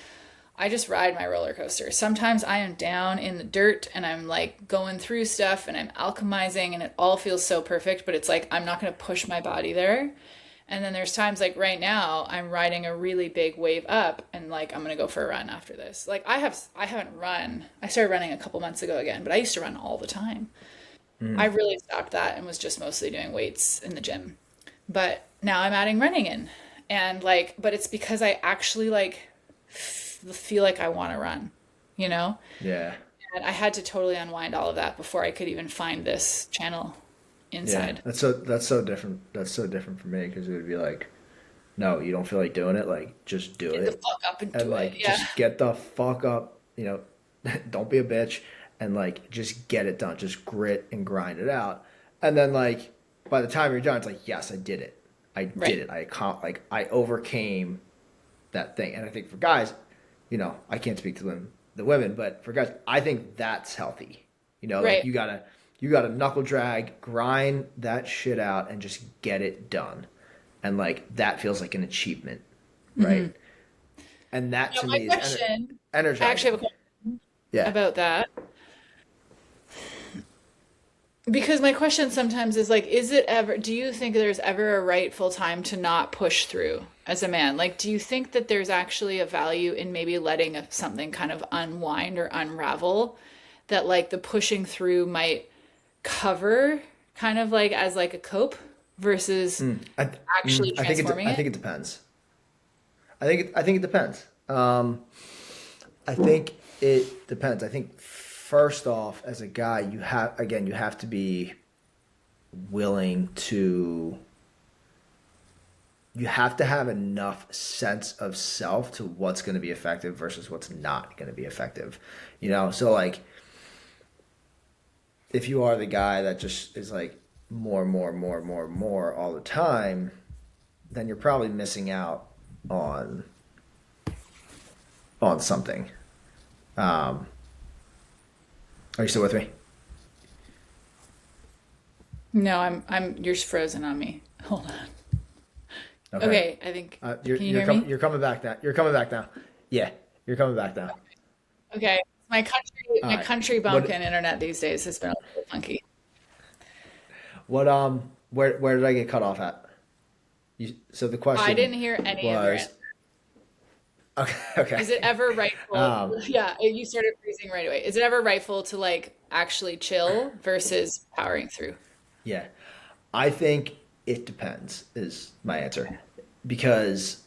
I just ride my roller coaster. Sometimes I am down in the dirt and I'm like going through stuff and I'm alchemizing and it all feels so perfect, but it's like I'm not going to push my body there. And then there's times like right now I'm riding a really big wave up and like I'm gonna go for a run after this. Like I haven't run. I started running a couple months ago again, but I used to run all the time. I
Mm.
really stopped that and was just mostly doing weights in the gym. But now I'm adding running in. And like but it's because I actually like feel like I want to run, you know?
Yeah.
And I had to totally unwind all of that before I could even find this channel
Yeah.
inside.
That's so different. That's so different for me because it would be like, no, you don't feel like doing it. Like, just do
Get the
it,
fuck up and
and
do it.
like,
Yeah.
just get the fuck up. Don't be a bitch, and like, just get it done. Just grit and grind it out, and then like, by the time you're done, it's like, yes, I did it. I did
Right.
it. Like, I overcame that thing. And I think for guys, I can't speak to the women, but for guys, I think that's healthy. Like
Right.
you gotta knuckle drag, grind that shit out, and just get it done. And like that feels like an achievement, right? And that
Now,
to
my
me is
question, I actually have
energizing.
a question
Yeah.
about that. Because my question sometimes is like, do you think there's ever a rightful time to not push through as a man? Like, do you think that there's actually a value in maybe letting something kind of unwind or unravel that like the pushing through might cover kind of like as like a cope versus
I,
actually
I think
transforming
I
it?
think it depends. I think it depends. I think it depends. I think first off, as a guy, you have to be willing to. You have to have enough sense of self to what's going to be effective versus what's not going to be effective. So like if you are the guy that just is like more, more, more, more, more all the time, then you're probably missing out on something. Um, are you still with me?
No, you're frozen on me. Hold on.
Okay.
Okay, I think,
You're
can you hear me?
you're coming back now. You're coming back now. Yeah, you're coming back now.
Okay.
All
My
right.
country bumpkin
What
internet these days has been a little funky.
where did I get cut off at? So the
I
question
didn't hear any of your
was
answer.
okay.
Is it
Okay.
ever rightful?
Um,
Yeah, you started freezing right away. Is it ever rightful to like actually chill versus powering through?
yeah, I think it depends is my answer because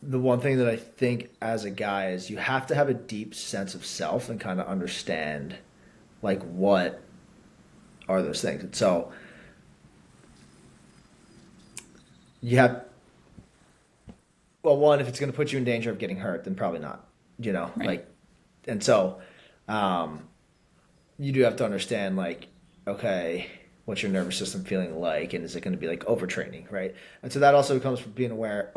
the one thing that I think as a guy is you have to have a deep sense of self and kind of understand like what are those things. And so you have well, one, if it's going to put you in danger of getting hurt, then probably not.
Right.
Like, and so um, you do have to understand, like, okay, what's your nervous system feeling like, and is it going to be like overtraining, right? And so that also comes from being aware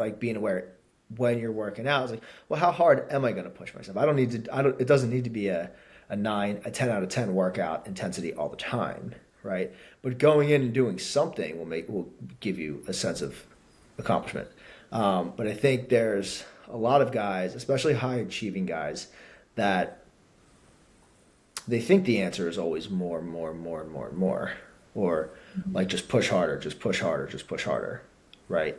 when you're working out. It's like, well, how hard am I going to push myself? I don't need to. I don't. It doesn't need to be a 10 out of 10 workout intensity all the time, right? But going in and doing something will give you a sense of accomplishment. But I think there's a lot of guys, especially high achieving guys, that they think the answer is always more, more, more, more, more, or like just push harder, just push harder, just push harder, right?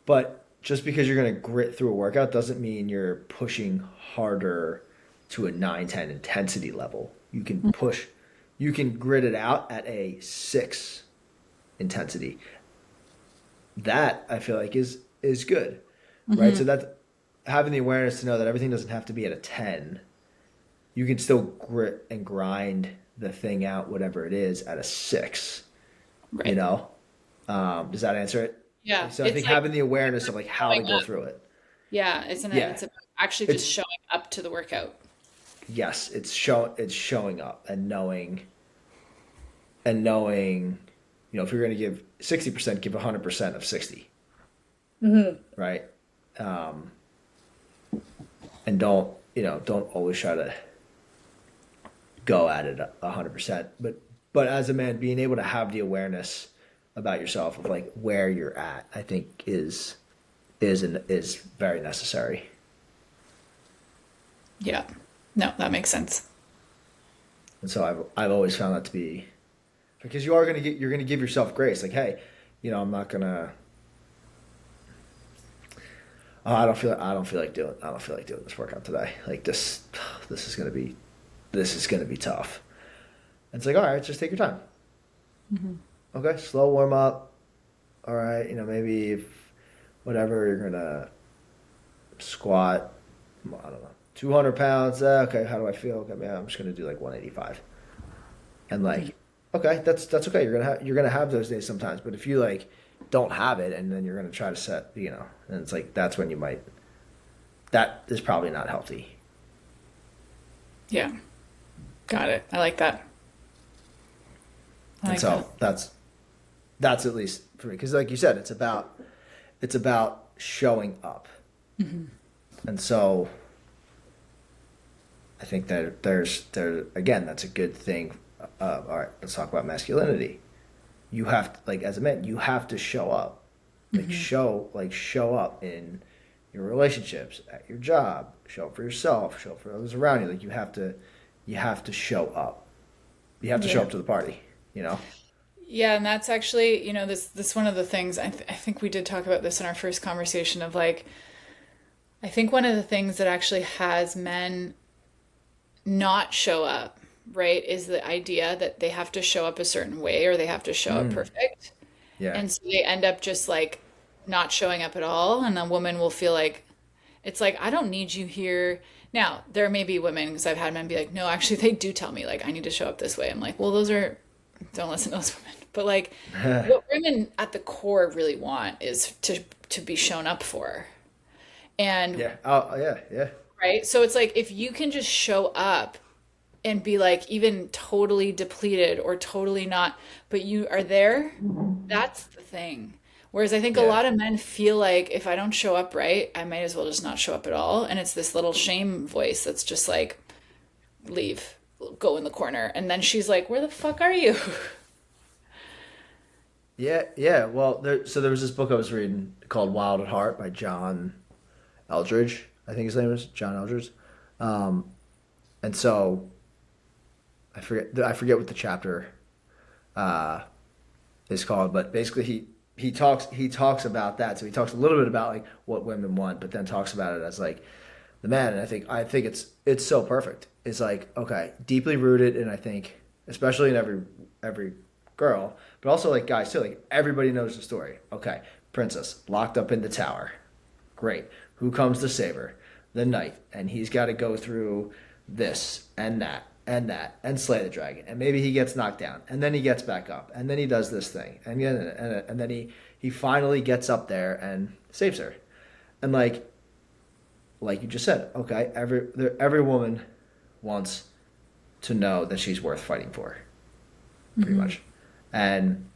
But just because you're going to grit through a workout doesn't mean you're pushing harder to a 9, 10 intensity level. You can grit it out at a 6 intensity. That I feel like is good, right? So that having the awareness to know that everything doesn't have to be at a 10. You can still grit and grind the thing out, whatever it is, at a 6. You
Right.
know, does that answer it?
Yeah.
So I
It's
think
like
having the awareness of like how to
showing
go
up.
through it.
Yeah, isn't it?
Yeah,
It's about actually just
it's
showing up to the workout.
yes, it's showing up and knowing, if you're going to give 60%, give 100% of 60, right? Um, and don't always try to go at it 100%. But as a man, being able to have the awareness about yourself of like where you're at, I think is very necessary.
Yeah. No, that makes sense.
And so I've always found that to be because you're gonna give yourself grace. Like, hey, I'm not gonna. Oh, I don't feel like doing this workout today. Like this is gonna be this is gonna be tough. And it's like, all right, just take your time. Okay, slow warm up. All right, maybe if whatever you're gonna squat, I don't know, 200 pounds. Okay, how do I feel? Okay, man, I'm just gonna do like 185. And like, okay, that's okay. You're gonna have those days sometimes. But if you like don't have it, and then you're gonna try to set, and it's like that's when you might. That is probably not healthy.
Yeah. Got it. I like that. I
And
like that.
so that's at least for me because, like you said, it's about showing up. And so I think that there again, that's a good thing. All right, let's talk about masculinity. You have to, like, as a man, you have to show up, show up in your relationships, at your job, show up for yourself, show up for others around you. Like you have to show up. You have to show
Yeah.
up to the party. You know.
Yeah, and that's actually, this one of the things I think we did talk about this in our first conversation of like I think one of the things that actually has men not show up, right, is the idea that they have to show up a certain way or they have to show up
Mm,
perfect.
yeah.
And so they end up just like not showing up at all. And a woman will feel like, it's like, I don't need you here. Now, there may be women, because I've had men be like, no, actually, they do tell me, like, I need to show up this way. I'm like, well, don't listen to those women. But like, what women at the core really want is to be shown up for. And
Yeah. Oh, yeah. Yeah.
right? So it's like if you can just show up and be like even totally depleted or totally not, but you are there, that's the thing. Whereas I think a
Yeah.
lot of men feel like if I don't show up right, I might as well just not show up at all. And it's this little shame voice that's just like, leave, go in the corner. And then she's like, where the fuck are you?
Yeah. Yeah. Well, so there was this book I was reading called Wild at Heart by John Eldridge. I think his name is John Eldridge. Um, and so I forget what the chapter uh, is called, but basically he talks about that. So he talks a little bit about like what women want, but then talks about it as like the man. And I think it's so perfect. It's like, okay, deeply rooted, and I think especially in every girl, but also like guys too. Like everybody knows the story. Okay, princess locked up in the tower. Great. Who comes to save her? The knight, and he's got to go through this and that and slay the dragon, and maybe he gets knocked down, and then he gets back up, and then he does this thing, and then he finally gets up there and saves her, and like you just said, okay, every woman wants to know that she's worth fighting for, pretty
Hmm.
much, and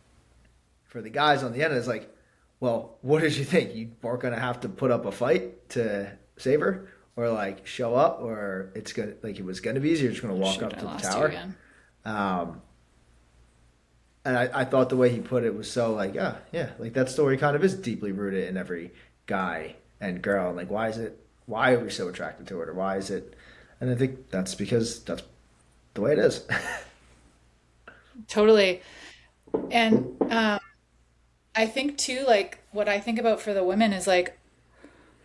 for the guys on the end, it's like, well, what did you think? You weren't gonna have to put up a fight to save her, or like show up, or it's gonna like it was gonna be easier. You're just gonna walk
Shoot,
up
I
to the
lost you
tower.
again.
Um, and I thought the way he put it was so like, yeah, like that story kind of is deeply rooted in every guy and girl. And like, why are we so attracted to it, or why is it? And I think that's because that's the way it is.
Totally. And I think too, like what I think about for the women is like,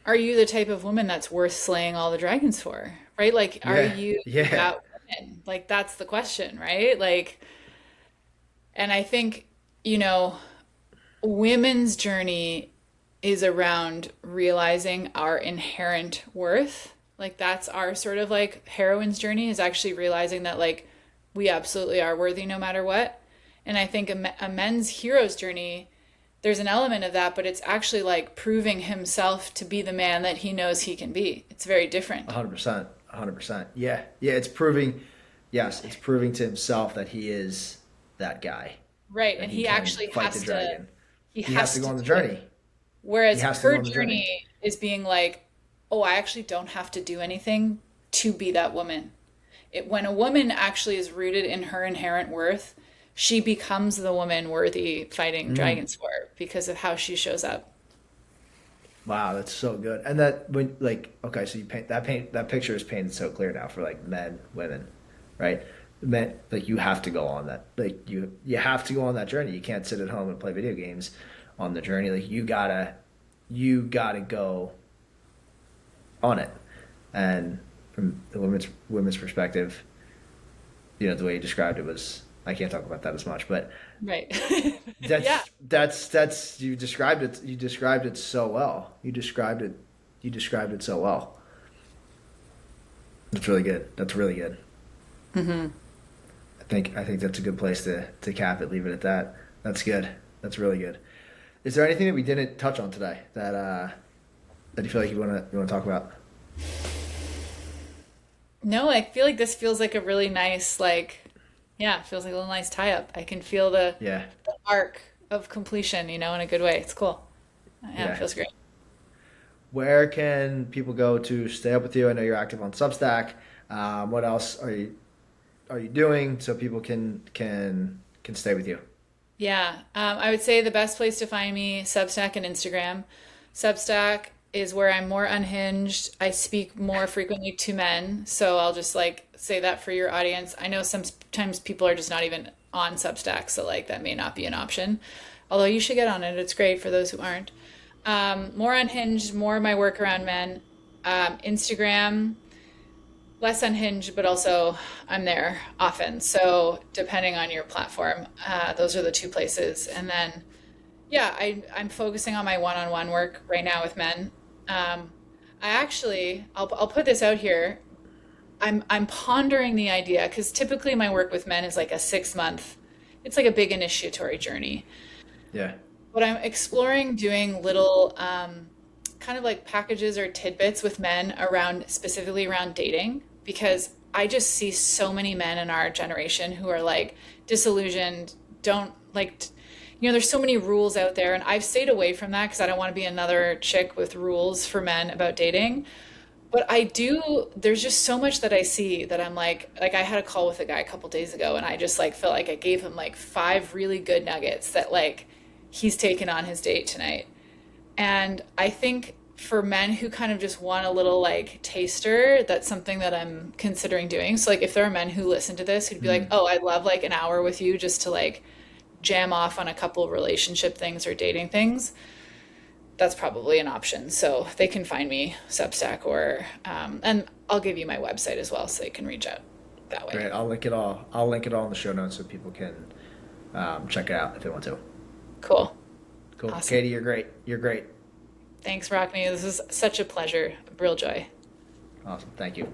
are you the type of woman that's worth slaying all the dragons for? Right? Like, are
Yeah,
you
yeah,
that woman? Like, that's the question, right? Like, and I think, you know, women's journey is around realizing our inherent worth. Like, that's our sort of like heroine's journey is actually realizing that, like, we absolutely are worthy no matter what. And I think a men's hero's journey there's an element of that, but it's actually like proving himself to be the man that he knows he can be. It's very different.
100%, 100%. Yeah, yeah. It's proving, yes, it's proving to himself that he is that guy,
Right.
that
And
he
he
can
actually
fight the dragon.
he
He has to
has
go
to
on the
do it.
journey. He
Whereas
has to go
her
on the journey.
journey is being like, oh, I actually don't have to do anything to be that woman. When a woman actually is rooted in her inherent worth, she becomes the woman worthy fighting
Mm.
dragons for because of how she shows up.
Wow, that's so good. And that when like okay, so you paint that picture is painted so clear now for like men, women, right? Men like you have to go on that like you have to go on that journey. You can't sit at home and play video games on the journey. Like you gotta go on it. And from the women's perspective, the way you described it was I can't talk about that as much, but
Right. Yeah.
that's you described it so well. You described it so well. That's really good. That's really good. I think that's a good place to cap it. Leave it at that. That's good. That's really good. Is there anything that we didn't touch on today that you feel like you wanna talk about?
No, I feel like this feels like a really nice, like, yeah, it feels like a little nice tie up. I can feel
Yeah.
the arc of completion, in a good way. It's cool. Yeah, it
Yeah.
feels great.
Where can people go to stay up with you? I know you're active on Substack. What else are you doing so people can stay with you?
Yeah, I would say the best place to find me, Substack and Instagram. Substack is where I'm more unhinged. I speak more frequently to men, so I'll just like say that for your audience. I know sometimes people are just not even on Substack, so like that may not be an option. Although you should get on it, it's great for those who aren't. More unhinged, more of my work around men. Instagram, less unhinged, but also I'm there often. So depending on your platform, those are the two places. And then, yeah, I'm focusing on my one-on-one work right now with men. I'll put this out here. I'm pondering the idea because typically my work with men is like a 6 month, it's like a big initiatory journey.
Yeah.
But I'm exploring doing little kind of like packages or tidbits with men around specifically around dating because I just see so many men in our generation who are like disillusioned, don't like, there's so many rules out there, and I've stayed away from that because I don't want to be another chick with rules for men about dating. But I do, there's just so much that I see that I'm like I had a call with a guy a couple days ago and I just like felt like I gave him like five really good nuggets that like he's taken on his date tonight. And I think for men who kind of just want a little like taster, that's something that I'm considering doing. So like if there are men who listen to this who'd be like,
Mm.
"Oh, I'd love like an hour with you just to like jam off on a couple relationship things or dating things." That's probably an option. So they can find me Substack or and I'll give you my website as well so they can reach out that way.
Great. I'll link it all. I'll link it all in the show notes so people can check it out if they want to.
Cool.
Cool.
Awesome.
Katie, you're great. You're great.
Thanks, Rockney. This is such a pleasure. A real joy.
Awesome. Thank you.